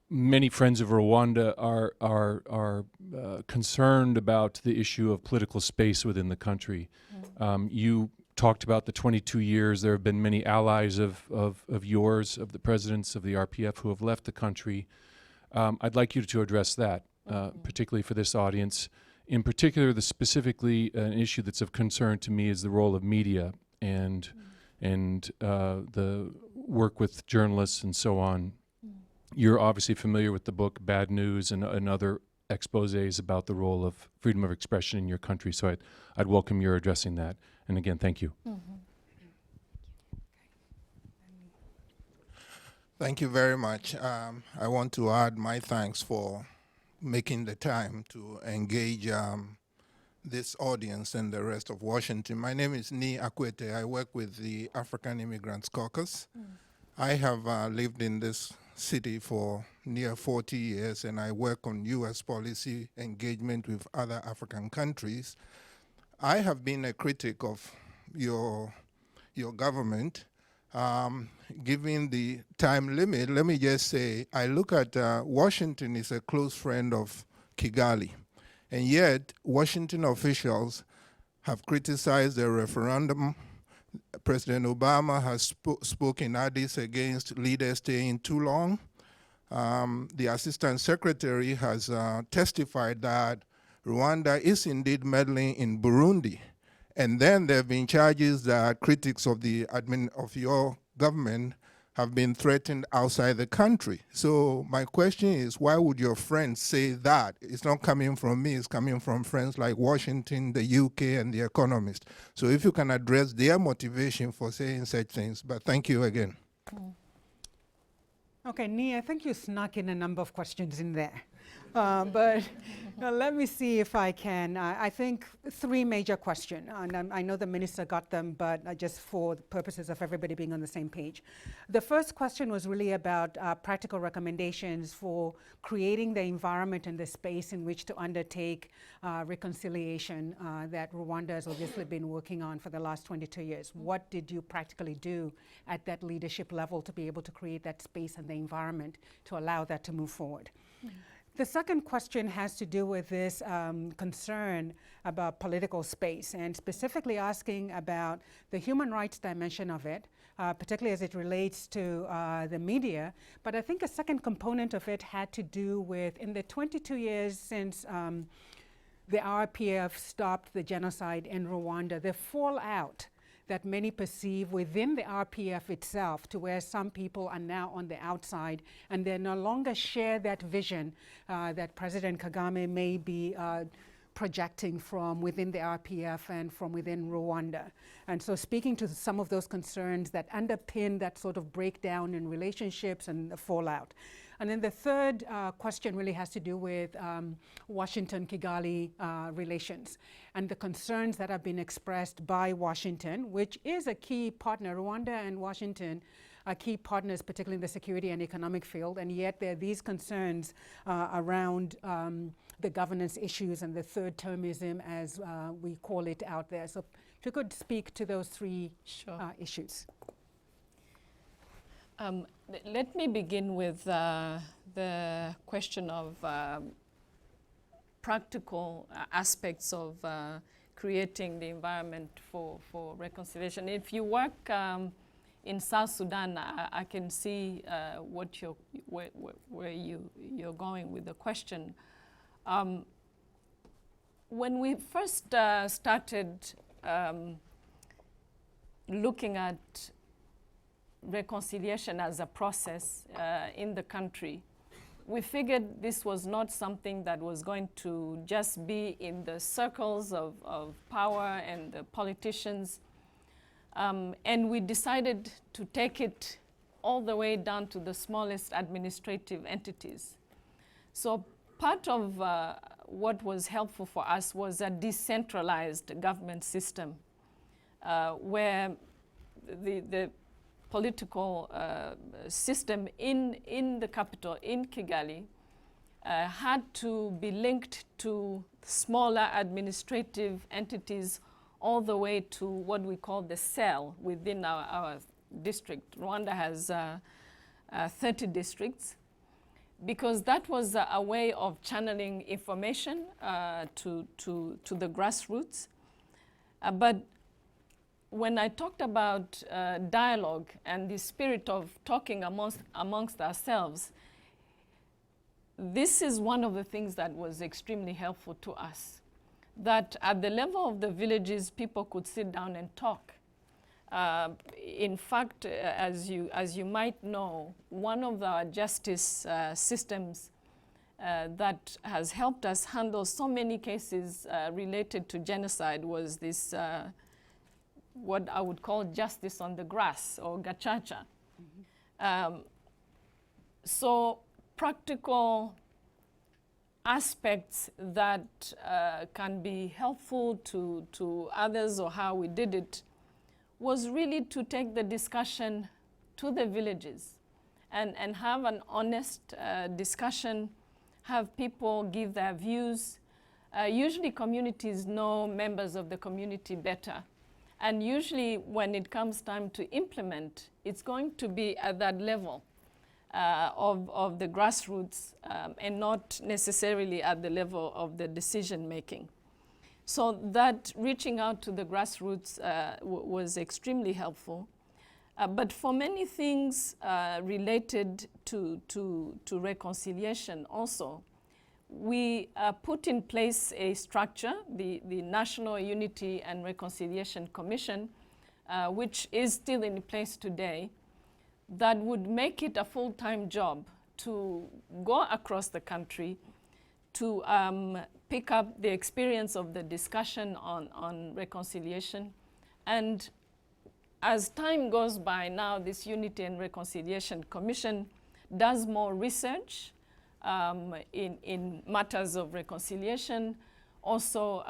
Many friends of Rwanda are concerned about the issue of political space within the country. You talked about the 22 years. There have been many allies of yours, of the presidents of the RPF, who have left the country. I'd like you to address that, particularly for this audience. In particular, specifically an issue that's of concern to me is the role of media and the work with journalists and so on. You're obviously familiar with the book Bad News and other exposés about the role of freedom of expression in your country, so I'd welcome your addressing that. And again, thank you. Thank you very much. I want to add my thanks for making the time to engage this audience and the rest of Washington. My name is Nee Akwete. I work with the African Immigrants Caucus. I have lived in this city for near 40 years, and I work on U.S. policy engagement with other African countries. I have been a critic of your government. Given the time limit, let me just say, I look at Washington is a close friend of Kigali, and yet Washington officials have criticized the referendum. President Obama has spoken in Addis against leaders staying too long. The Assistant Secretary has testified that Rwanda is indeed meddling in Burundi. And then there have been charges that critics of of your government have been threatened outside the country. So my question is, why would your friends say that? It's not coming from me, it's coming from friends like Washington, the UK, and The Economist. So if you can address their motivation for saying such things, but thank you again. Okay, Nee, I think you snuck in a number of questions in there. But let me see if I can. I think three major questions, and I know the minister got them, but just for the purposes of everybody being on the same page. The first question was really about practical recommendations for creating the environment and the space in which to undertake reconciliation that Rwanda has obviously been working on for the last 22 years. What did you practically do at that leadership level to be able to create that space and the environment to allow that to move forward? The second question has to do with this concern about political space, and specifically asking about the human rights dimension of it, particularly as it relates to the media. But I think a second component of it had to do with, in the 22 years since the RPF stopped the genocide in Rwanda, the fallout that many perceive within the RPF itself, to where some people are now on the outside and they no longer share that vision that President Kagame may be projecting from within the RPF and from within Rwanda. And so speaking to some of those concerns that underpin that sort of breakdown in relationships and the fallout. And then the third question really has to do with Washington-Kigali relations and the concerns that have been expressed by Washington, which is a key partner. Rwanda and Washington are key partners, particularly in the security and economic field, and yet there are these concerns around the governance issues and the third termism, as we call it out there. So if you could speak to those three issues. Let me begin with the question of practical aspects of creating the environment for reconciliation. If you work in South Sudan, I can see where you're going with the question. When we first started looking at reconciliation as a process in the country, we figured this was not something that was going to just be in the circles of power and the politicians. And we decided to take it all the way down to the smallest administrative entities. So part of what was helpful for us was a decentralized government system where the political system in the capital, in Kigali, had to be linked to smaller administrative entities all the way to what we call the cell within our district. Rwanda has 30 districts, because that was a way of channeling information to the grassroots. But when I talked about dialogue and the spirit of talking amongst ourselves, this is one of the things that was extremely helpful to us. That at the level of the villages, people could sit down and talk. In fact, as you might know, one of our justice systems that has helped us handle so many cases related to genocide was this what I would call justice on the grass, or gachacha. So practical aspects that can be helpful to others, or how we did it, was really to take the discussion to the villages and have an honest discussion, have people give their views. Usually communities know members of the community better. And usually when it comes time to implement, it's going to be at that level of the grassroots and not necessarily at the level of the decision making. So that reaching out to the grassroots was extremely helpful. But for many things related to reconciliation also, we put in place a structure, the National Unity and Reconciliation Commission, which is still in place today, that would make it a full-time job to go across the country to pick up the experience of the discussion on reconciliation. And as time goes by now, this Unity and Reconciliation Commission does more research, in matters of reconciliation, also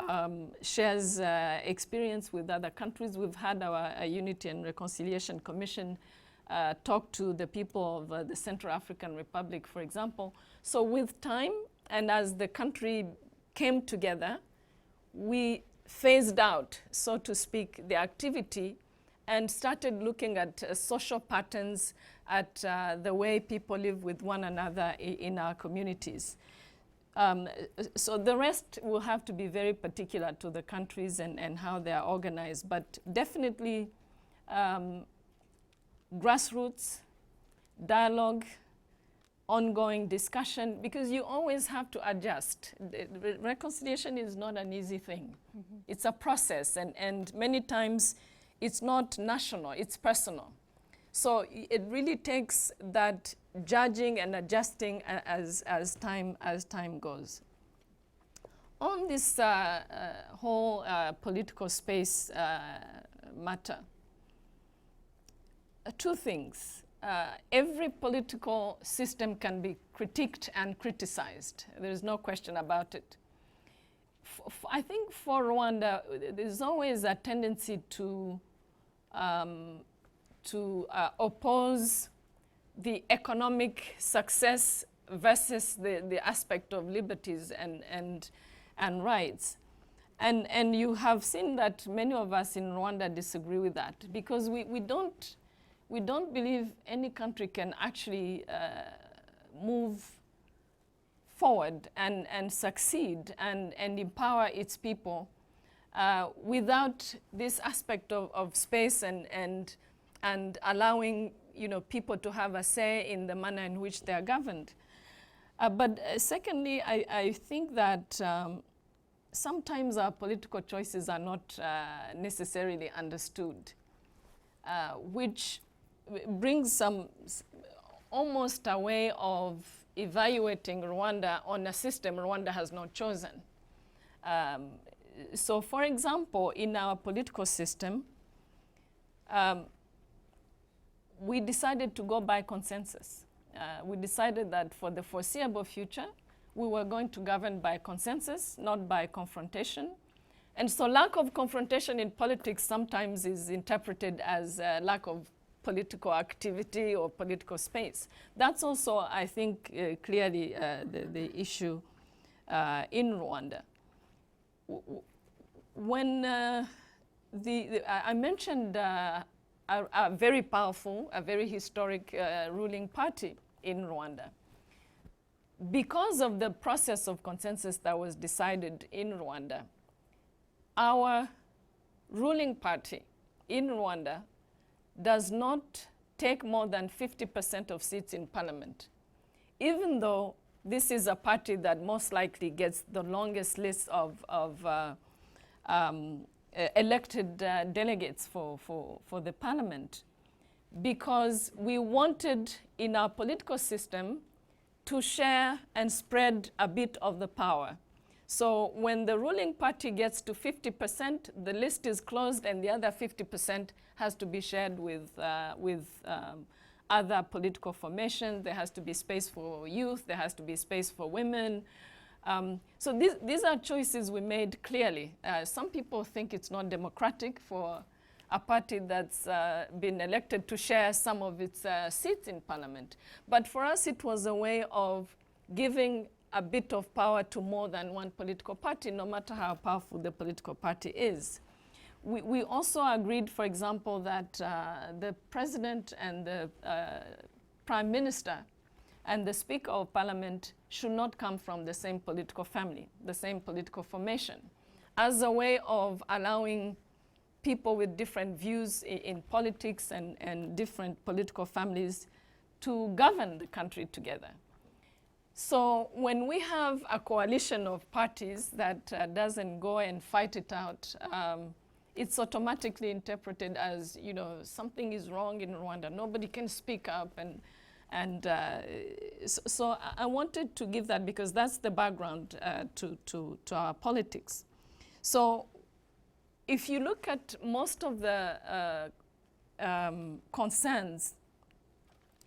shares experience with other countries. We've had our Unity and Reconciliation Commission talk to the people of the Central African Republic, for example. So with time, and as the country came together, we phased out, so to speak, the activity and started looking at social patterns, at the way people live with one another in our communities. So the rest will have to be very particular to the countries and how they are organized, but definitely grassroots, dialogue, ongoing discussion, because you always have to adjust. Reconciliation is not an easy thing. Mm-hmm. It's a process, and many times it's not national, it's personal. So it really takes that judging and adjusting as time goes. On this whole political space matter, two things. Every political system can be critiqued and criticized. There is no question about it. I think for Rwanda, there's always a tendency to oppose the economic success versus the aspect of liberties and rights. And you have seen that many of us in Rwanda disagree with that, because we don't believe any country can actually move forward and succeed and empower its people without this aspect of space and allowing people to have a say in the manner in which they are governed. But secondly, I think that sometimes our political choices are not necessarily understood, which brings almost a way of evaluating Rwanda on a system Rwanda has not chosen. So for example, in our political system, we decided to go by consensus. We decided that for the foreseeable future, we were going to govern by consensus, not by confrontation. And so lack of confrontation in politics sometimes is interpreted as a lack of political activity or political space. That's also, I think, clearly the issue in Rwanda. When I mentioned a very powerful, a very historic ruling party in Rwanda. Because of the process of consensus that was decided in Rwanda, our ruling party in Rwanda does not take more than 50% of seats in parliament, even though this is a party that most likely gets the longest list of elected delegates for the parliament, because we wanted in our political system to share and spread a bit of the power. So when the ruling party gets to 50%, the list is closed and the other 50% has to be shared with other political formations. There has to be space for youth, there has to be space for women. So these are choices we made clearly. Some people think it's not democratic for a party that's been elected to share some of its seats in parliament. But for us, it was a way of giving a bit of power to more than one political party, no matter how powerful the political party is. We also agreed, for example, that the president and the prime minister and the speaker of parliament should not come from the same political family, the same political formation, as a way of allowing people with different views in politics and different political families to govern the country together. So when we have a coalition of parties that doesn't go and fight it out, it's automatically interpreted as, something is wrong in Rwanda. Nobody can speak up, so I wanted to give that because that's the background to our politics. So if you look at most of the concerns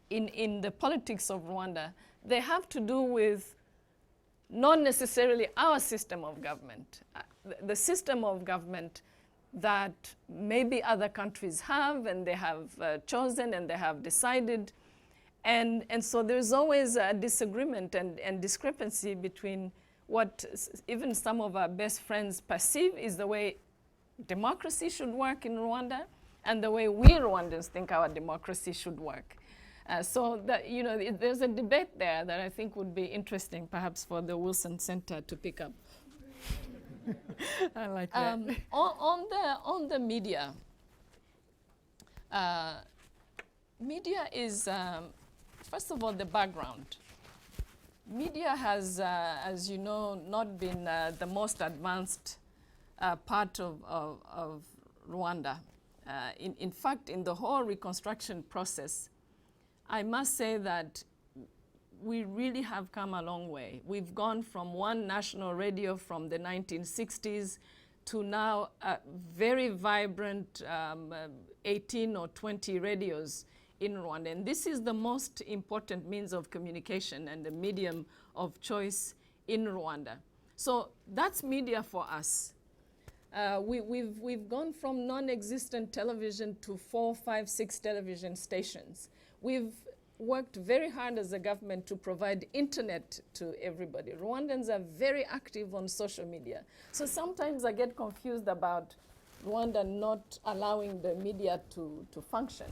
in the politics of Rwanda, they have to do with not necessarily our system of government, the system of government that maybe other countries have and they have chosen and they have decided. And so there's always a disagreement and discrepancy between what even some of our best friends perceive is the way democracy should work in Rwanda and the way we Rwandans think our democracy should work. So that, you know, there's a debate there that I think would be interesting perhaps for the Wilson Center to pick up. I like that. On the media, media is, first of all, the background. Media has, as you know, not been the most advanced part of Rwanda. In fact, in the whole reconstruction process, I must say that we really have come a long way. We've gone from one national radio from the 1960s to now very vibrant 18 or 20 radios in Rwanda. And this is the most important means of communication and the medium of choice in Rwanda. So that's media for us. We've gone from non-existent television to 4, 5, 6 television stations. We've worked very hard as a government to provide internet to everybody. Rwandans are very active on social media. So sometimes I get confused about Rwanda not allowing the media to function.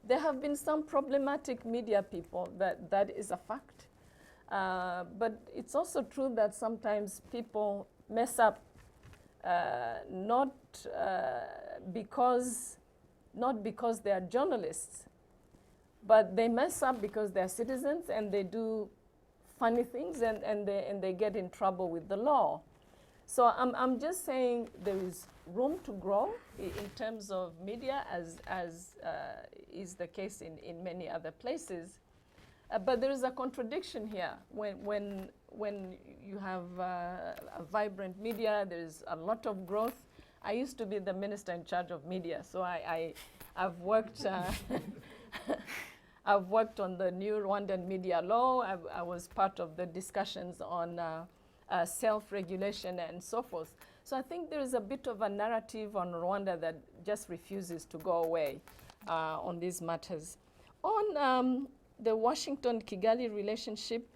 There have been some problematic media people, that is a fact. But it's also true that sometimes people mess up not because they are journalists, but they mess up because they're citizens and they do funny things and they get in trouble with the law. So I'm just saying there is room to grow in terms of media as is the case in many other places. But there is a contradiction here. When you have a vibrant media, there's a lot of growth. I used to be the minister in charge of media, so I've worked I've worked on the new Rwandan media law. I was part of the discussions on self-regulation and so forth. So I think there is a bit of a narrative on Rwanda that just refuses to go away on these matters. On the Washington-Kigali relationship,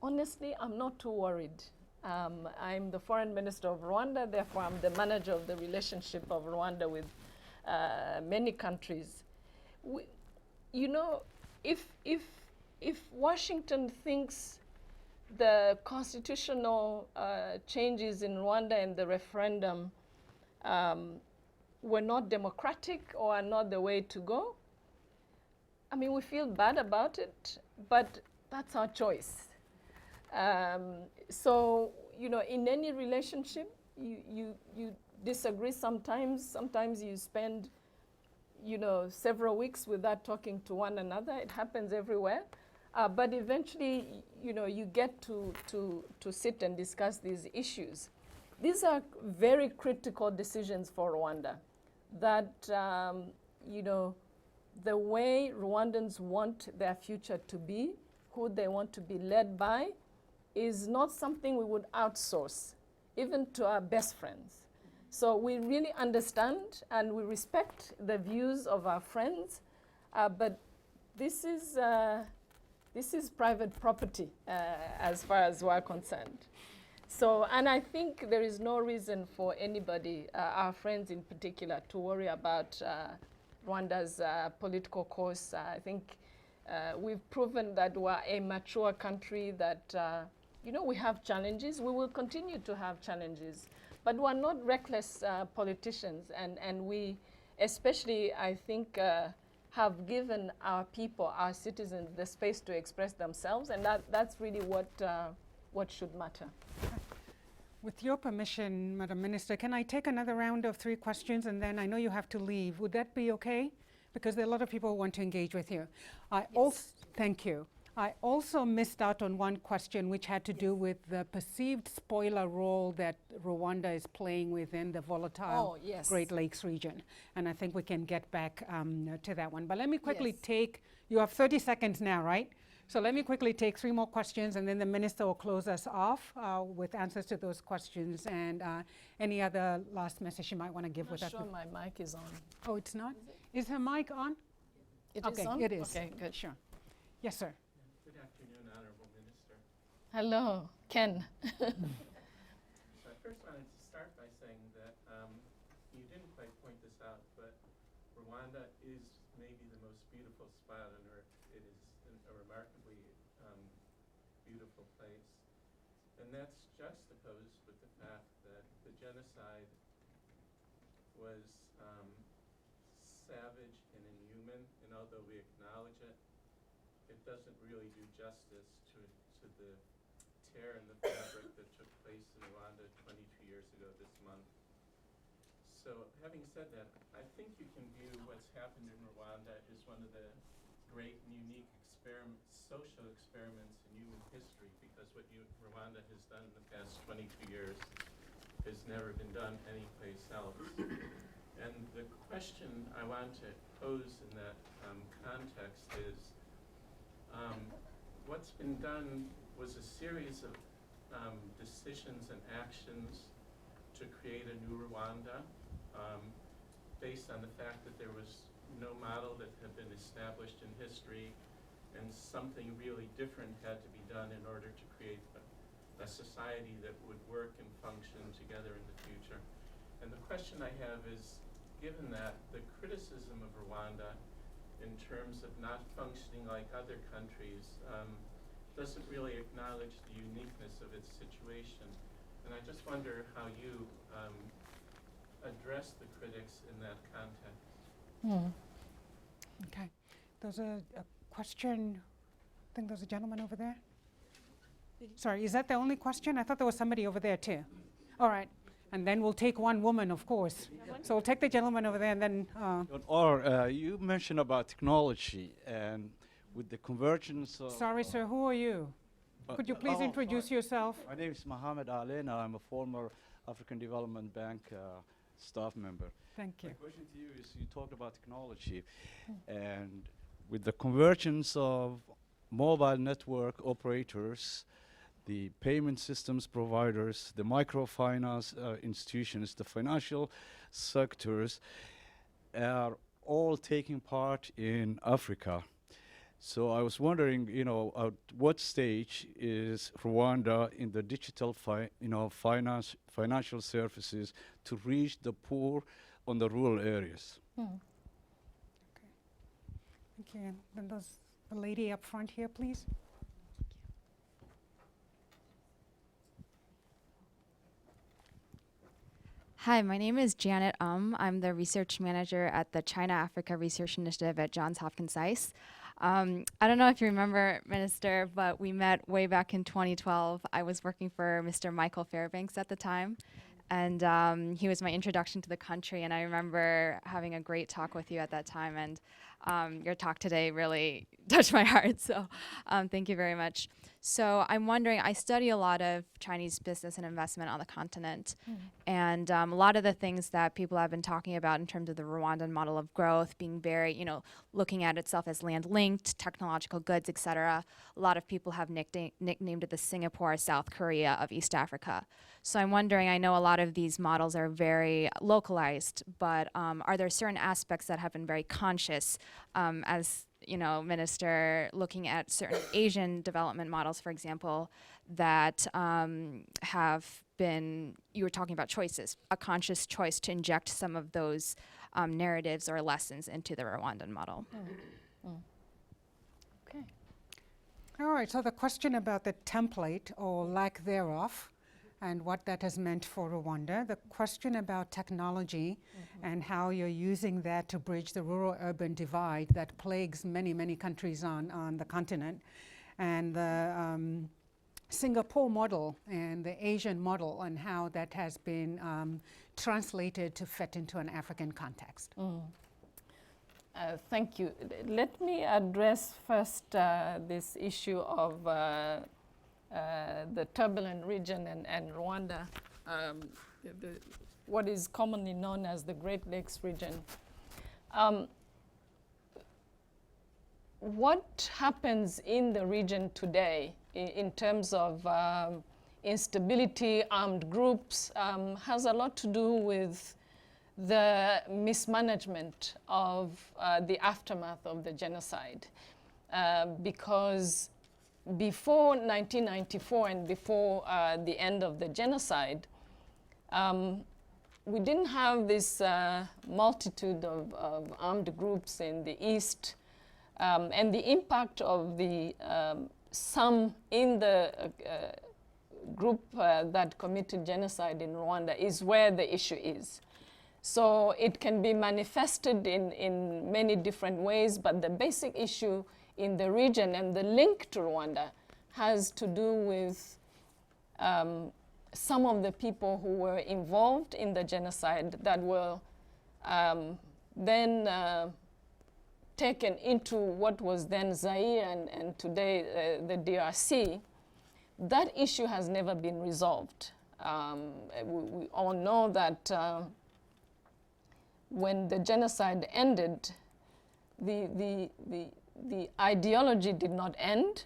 honestly, I'm not too worried. I'm the foreign minister of Rwanda, therefore I'm the manager of the relationship of Rwanda with many countries. You know, if Washington thinks the constitutional changes in Rwanda and the referendum were not democratic or are not the way to go, I mean, we feel bad about it, but that's our choice. So, you know, in any relationship, you disagree sometimes. Sometimes you spend, you know, several weeks without talking to one another. It happens everywhere. But eventually, you know, you get to sit and discuss these issues. These are very critical decisions for Rwanda that, you know, the way Rwandans want their future to be, who they want to be led by, is not something we would outsource, even to our best friends. So we really understand and we respect the views of our friends, but this is private property as far as we're concerned. So, and I think there is no reason for anybody, our friends in particular, to worry about Rwanda's political course. I think we've proven that we're a mature country, that you know, we have challenges. We will continue to have challenges, but we're not reckless politicians, and we, especially, I think, have given our people, our citizens, the space to express themselves, and that's really what should matter. With your permission, Madam Minister, can I take another round of 3 questions, and then I know you have to leave. Would that be okay? Because there are a lot of people who want to engage with you. Thank you. I also missed out on one question which had to do with the perceived spoiler role that Rwanda is playing within the volatile Great Lakes region. And I think we can get back to that one. But let me quickly take, you have 30 seconds now, right? So let me quickly take 3 more questions, and then the minister will close us off with answers to those questions and any other last message you might want to give I'm with not us. sure my mic is on. Oh, it's not? Is her mic on? It is Okay, on? it is. Okay, good. Sure. Yes, sir. Good afternoon, Honorable Minister. Hello, Ken. So I first wanted to start by saying that you didn't quite point this out, but Rwanda is maybe the most beautiful spot on earth. It is a remarkably beautiful place. And that's juxtaposed with the fact that the genocide was savage and inhuman, and although we acknowledge it, it doesn't really do justice to the tear in the fabric that took place in Rwanda 22 years ago this month. So having said that, I think you can view what's happened in Rwanda as one of the great and unique social experiments in human history, because what Rwanda has done in the past 22 years has never been done anyplace else. And the question I want to pose in that context is, what's been done was a series of decisions and actions to create a new Rwanda, based on the fact that there was no model that had been established in history, and something really different had to be done in order to create a society that would work and function together in the future. And the question I have is, given that the criticism of Rwanda in terms of not functioning like other countries doesn't really acknowledge the uniqueness of its situation. And I just wonder how you address the critics in that context. Okay. There's a question. I think there's a gentleman over there. Sorry, is that the only question? I thought there was somebody over there too. All right. And then we'll take one woman, of course. So we'll take the gentleman over there and then. You mentioned about technology and with the convergence of... Sorry, sir, who are you? Could you please introduce yourself? My name is Mohammed Alena. I'm a former African Development Bank staff member. Thank you. My question to you is, you talked about technology, and with the convergence of mobile network operators, the payment systems providers, the microfinance institutions, the financial sectors are all taking part in Africa. So I was wondering, at what stage is Rwanda in the digital financial services to reach the poor on the rural areas? Okay. Thank you. And then there's the lady up front here, please. Hi, my name is Janet I'm the research manager at the China Africa Research Initiative at Johns Hopkins SAIS. I don't know if you remember, Minister, but we met way back in 2012. I was working for Mr. Michael Fairbanks at the time, and he was my introduction to the country, and I remember having a great talk with you at that time, and your talk today really touched my heart, so thank you very much. So I'm wondering, I study a lot of Chinese business and investment on the continent, and a lot of the things that people have been talking about in terms of the Rwandan model of growth being very, looking at itself as land-linked, technological goods, et cetera. A lot of people have nicknamed it the Singapore, South Korea of East Africa. So I'm wondering, I know a lot of these models are very localized, but are there certain aspects that have been very conscious as Minister, looking at certain Asian development models, for example, that have been, you were talking about choices, a conscious choice to inject some of those narratives or lessons into the Rwandan model. Okay. All right, so the question about the template or lack thereof and what that has meant for Rwanda, the question about technology and how you're using that to bridge the rural-urban divide that plagues many, many countries on the continent, and the Singapore model and the Asian model and how that has been translated to fit into an African context. Thank you. Let me address first this issue of the turbulent region and Rwanda, what is commonly known as the Great Lakes region. what happens in the region today in terms of instability, armed groups, has a lot to do with the mismanagement of the aftermath of the genocide. Because before 1994 and before the end of the genocide, we didn't have this multitude of armed groups in the East, and the impact of the some in the group that committed genocide in Rwanda is where the issue is. So it can be manifested in many different ways, but the basic issue in the region and the link to Rwanda has to do with some of the people who were involved in the genocide that were then taken into what was then Zaire and today the DRC. That issue has never been resolved. We all know that when the genocide ended, the ideology did not end,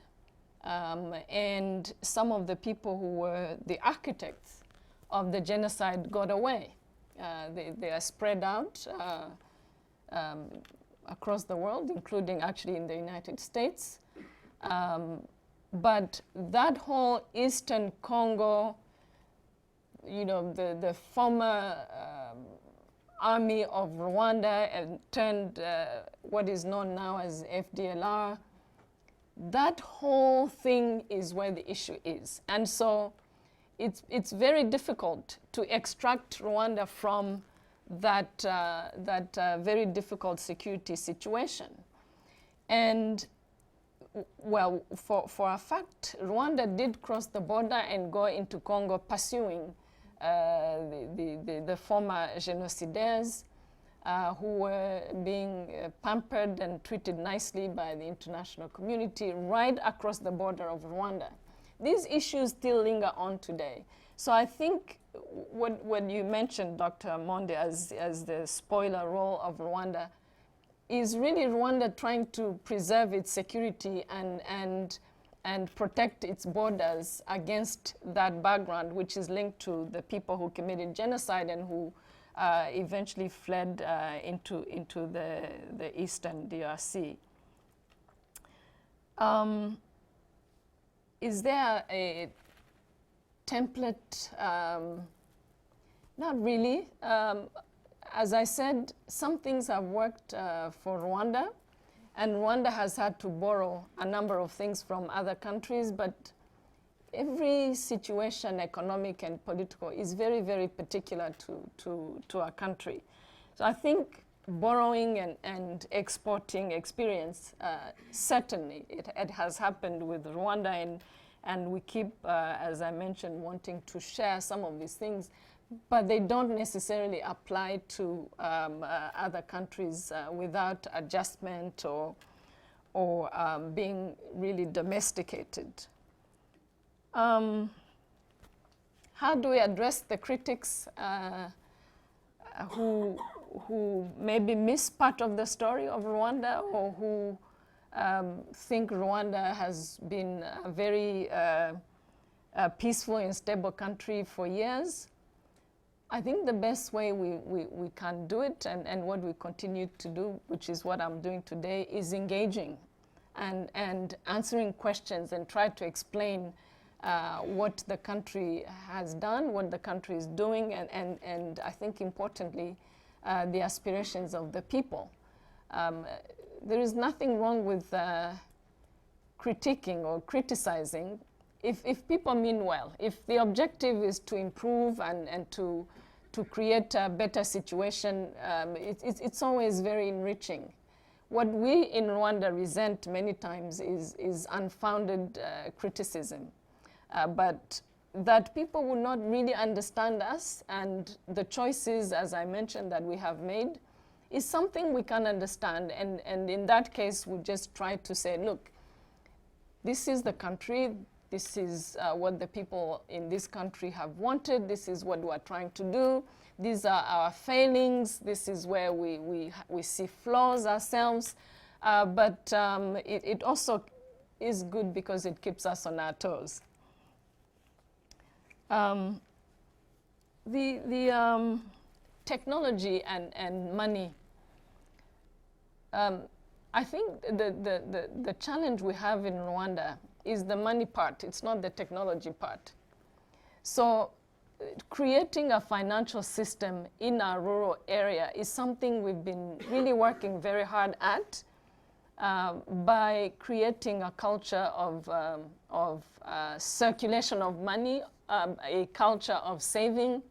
and some of the people who were the architects of the genocide got away. They are spread out across the world, including actually in the United States. But that whole Eastern Congo, you know, the former army of Rwanda and turned what is known now as FDLR, that whole thing is where the issue is. And so it's very difficult to extract Rwanda from that very difficult security situation. And well, for a fact, Rwanda did cross the border and go into Congo pursuing the former genocidaires who were being pampered and treated nicely by the international community right across the border of Rwanda. These issues still linger on today. So I think what you mentioned, Dr. Monde, as the spoiler role of Rwanda is really Rwanda trying to preserve its security and protect its borders against that background, which is linked to the people who committed genocide and who eventually fled into the eastern DRC. Is there a template? Not really. As I said, some things have worked for Rwanda, and Rwanda has had to borrow a number of things from other countries, but every situation, economic and political, is very, very particular to a country. So I think borrowing and exporting experience, certainly it has happened with Rwanda, and we keep, as I mentioned, wanting to share some of these things, but they don't necessarily apply to other countries without adjustment or being really domesticated. How do we address the critics who maybe miss part of the story of Rwanda, or who think Rwanda has been a very peaceful and stable country for years? I think the best way we can do it, and what we continue to do, which is what I'm doing today, is engaging and answering questions and try to explain what the country has done, what the country is doing, and I think importantly, the aspirations of the people. There is nothing wrong with critiquing or criticizing if people mean well. If the objective is to improve and to create a better situation, it's always very enriching. What we in Rwanda resent many times is unfounded criticism, but that people will not really understand us, and the choices, as I mentioned, that we have made is something we can understand, and in that case we just try to say, look, this is the country, this is what the people in this country have wanted, this is what we are trying to do, these are our failings, this is where we see flaws ourselves, but it also is good because it keeps us on our toes. The technology and money, I think the challenge we have in Rwanda is the money part. It's not the technology part. So creating a financial system in our rural area is something we've been really working very hard at by creating a culture of circulation of money, a culture of saving,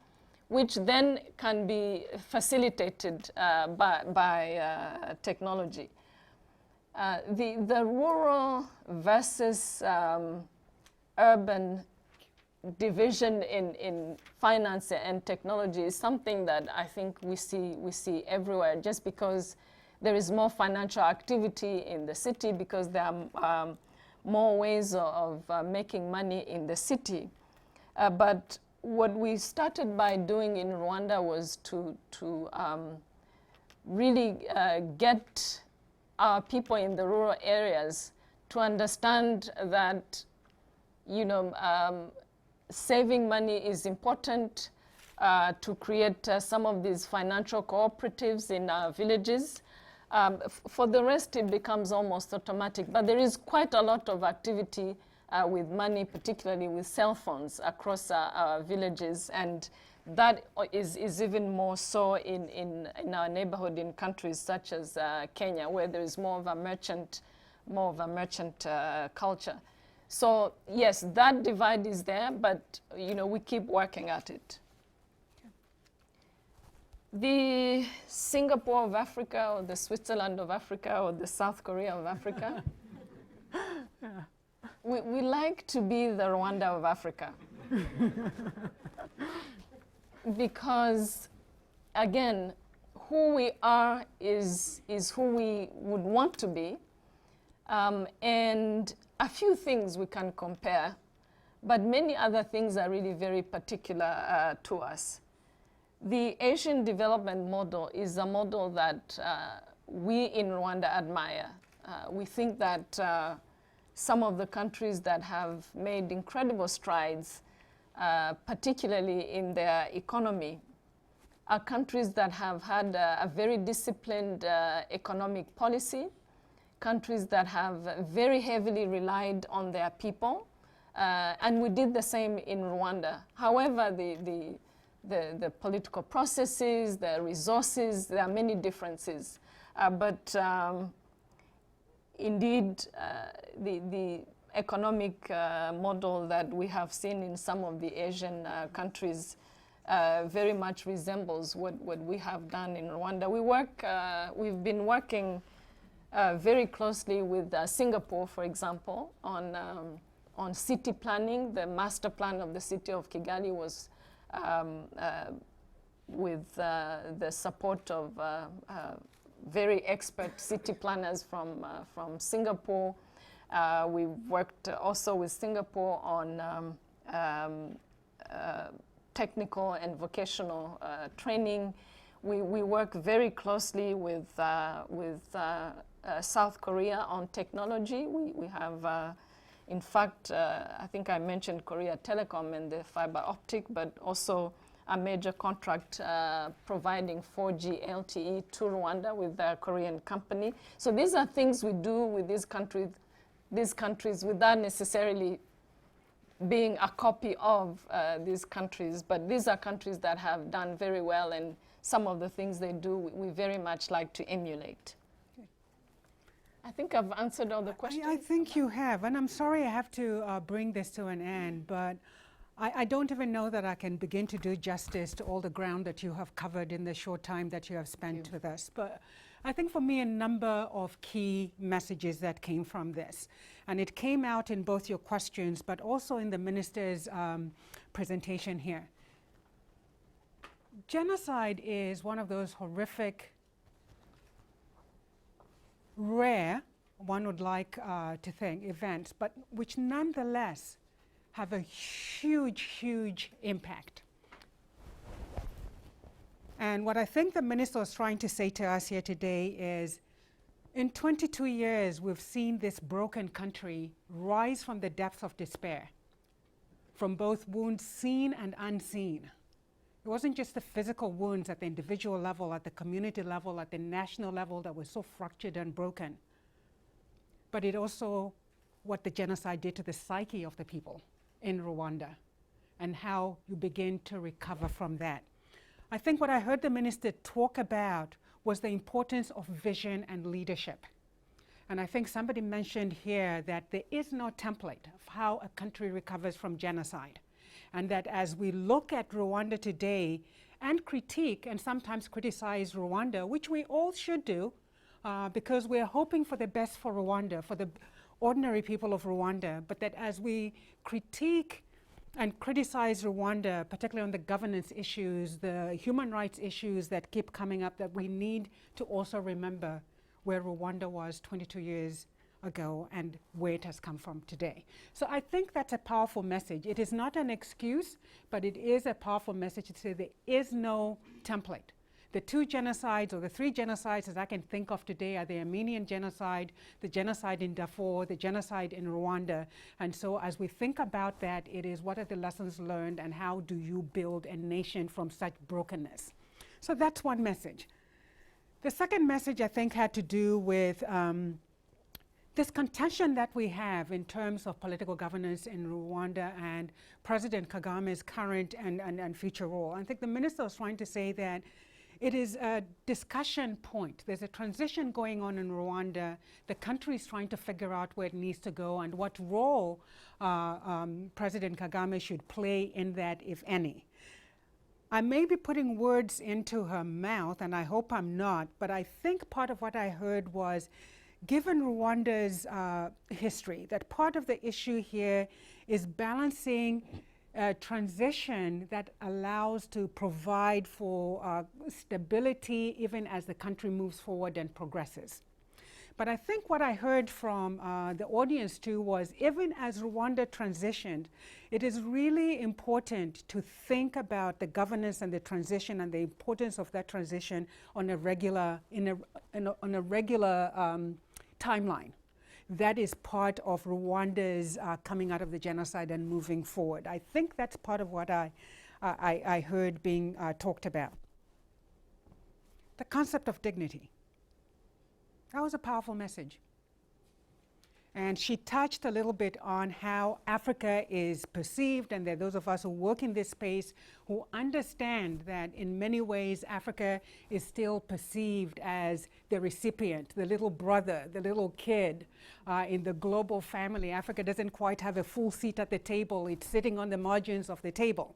which then can be facilitated by technology. The rural versus urban division in finance and technology is something that I think we see everywhere, just because there is more financial activity in the city, because there are more ways of making money in the city. But what we started by doing in Rwanda was to really get our people in the rural areas to understand that, you know, saving money is important, to create some of these financial cooperatives in our villages. For the rest, it becomes almost automatic. But there is quite a lot of activity with money, particularly with cell phones across our villages. And that is even more so in our neighborhood in countries such as Kenya, where there is more of a merchant culture. So yes, that divide is there, but you know, we keep working at it. The Singapore of Africa, or the Switzerland of Africa, or the South Korea of Africa. We like to be the Rwanda of Africa. Because, again, who we are is who we would want to be. And a few things we can compare, but many other things are really very particular to us. The Asian development model is a model that we in Rwanda admire. We think that some of the countries that have made incredible strides, particularly in their economy, are countries that have had a very disciplined economic policy, countries that have very heavily relied on their people, and we did the same in Rwanda. However, the political processes, the resources, there are many differences. But indeed, the economic model that we have seen in some of the Asian countries very much resembles what we have done in Rwanda. We've been working very closely with Singapore, for example, on city planning. The master plan of the city of Kigali was with the support of very expert city planners from Singapore. We worked also with Singapore on technical and vocational training. We work very closely with South Korea on technology. We have, in fact, I think I mentioned Korea Telecom and the fiber optic, but also a major contract providing 4G LTE to Rwanda with a Korean company. So these are things we do with these countries without necessarily being a copy of these countries, but these are countries that have done very well, and some of the things they do we very much like to emulate. I think I've answered all the questions. I think you have, and I'm sorry I have to bring this to an end, but I don't even know that I can begin to do justice to all the ground that you have covered in the short time that you have spent with us. But I think for me, a number of key messages that came from this, and it came out in both your questions, but also in the minister's presentation here. Genocide is one of those horrific, rare, one would like to think, events, but which nonetheless have a huge, huge impact. And what I think the minister was trying to say to us here today is In 22 years, we've seen this broken country rise from the depths of despair, from both wounds seen and unseen. It wasn't just the physical wounds at the individual level, at the community level, at the national level that were so fractured and broken, but it also what the genocide did to the psyche of the people in Rwanda and how you begin to recover from that. I think what I heard the minister talk about was the importance of vision and leadership. And I think somebody mentioned here that there is no template of how a country recovers from genocide. And that as we look at Rwanda today and critique and sometimes criticize Rwanda, which we all should do, because we're hoping for the best for Rwanda, for the ordinary people of Rwanda, but that as we critique and criticize Rwanda, particularly on the governance issues, the human rights issues that keep coming up, that we need to also remember where Rwanda was 22 years ago and where it has come from today. So I think that's a powerful message. It is not an excuse, but it is a powerful message to say there is no template. The two genocides or the three genocides as I can think of today are the Armenian genocide, the genocide in Darfur, the genocide in Rwanda. And so as we think about that, it is what are the lessons learned and how do you build a nation from such brokenness? So that's one message. The second message I think had to do with this contention that we have in terms of political governance in Rwanda and President Kagame's current and future role. I think the minister was trying to say that it is a discussion point. There's a transition going on in Rwanda. The country is trying to figure out where it needs to go and what role President Kagame should play in that, if any. I may be putting words into her mouth, and I hope I'm not, but I think part of what I heard was, given Rwanda's history, that part of the issue here is balancing a transition that allows to provide for stability even as the country moves forward and progresses. But I think what I heard from the audience too was, even as Rwanda transitioned, it is really important to think about the governance and the transition and the importance of that transition on a regular, on a regular timeline. That is part of Rwanda's coming out of the genocide and moving forward. I think that's part of what I heard being talked about. The concept of dignity. That was a powerful message. And she touched a little bit on how Africa is perceived, and there are those of us who work in this space who understand that in many ways Africa is still perceived as the recipient, the little brother, the little kid in the global family. Africa doesn't quite have a full seat at the table. It's sitting on the margins of the table.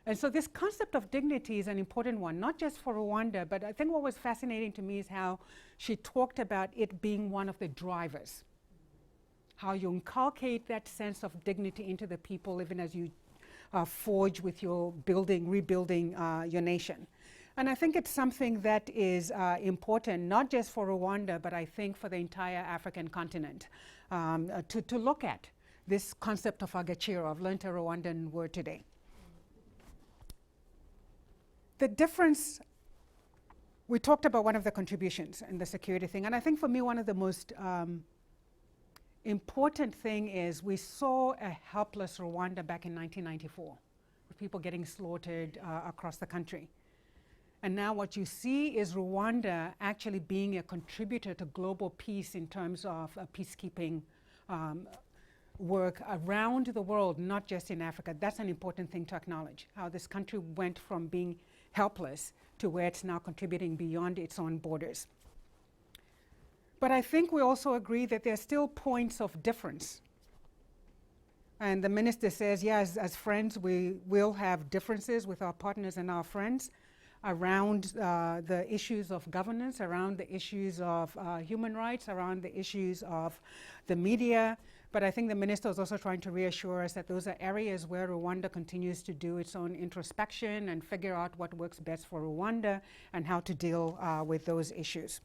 And so this concept of dignity is an important one, not just for Rwanda, but I think what was fascinating to me is how she talked about it being one of the drivers. How you inculcate that sense of dignity into the people even as you forge with your rebuilding your nation. And I think it's something that is important, not just for Rwanda, but I think for the entire African continent, to look at this concept of agaciro. I've learned a Rwandan word today. The difference, we talked about one of the contributions in the security thing, and I think for me one of the most important thing is we saw a helpless Rwanda back in 1994, with people getting slaughtered across the country. And now what you see is Rwanda actually being a contributor to global peace in terms of peacekeeping work around the world, not just in Africa. That's an important thing to acknowledge, how this country went from being helpless to where it's now contributing beyond its own borders. But I think we also agree that there are still points of difference. And the minister says, yes, as friends, we will have differences with our partners and our friends around the issues of governance, around the issues of human rights, around the issues of the media. But I think the minister is also trying to reassure us that those are areas where Rwanda continues to do its own introspection and figure out what works best for Rwanda and how to deal with those issues.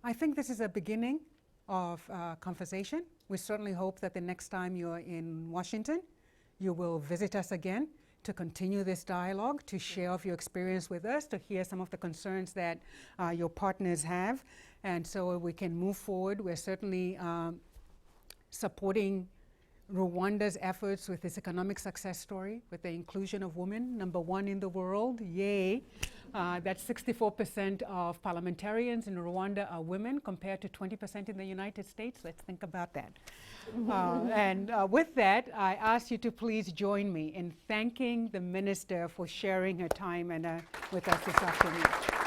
I think this is a beginning of conversation. We certainly hope that the next time you're in Washington, you will visit us again to continue this dialogue, to share of your experience with us, to hear some of the concerns that your partners have. And so we can move forward. We're certainly supporting Rwanda's efforts with its economic success story, with the inclusion of women, #1 in the world, yay. That's 64% of parliamentarians in Rwanda are women compared to 20% in the United States. Let's think about that. And with that, I ask you to please join me in thanking the minister for sharing her time with us this afternoon.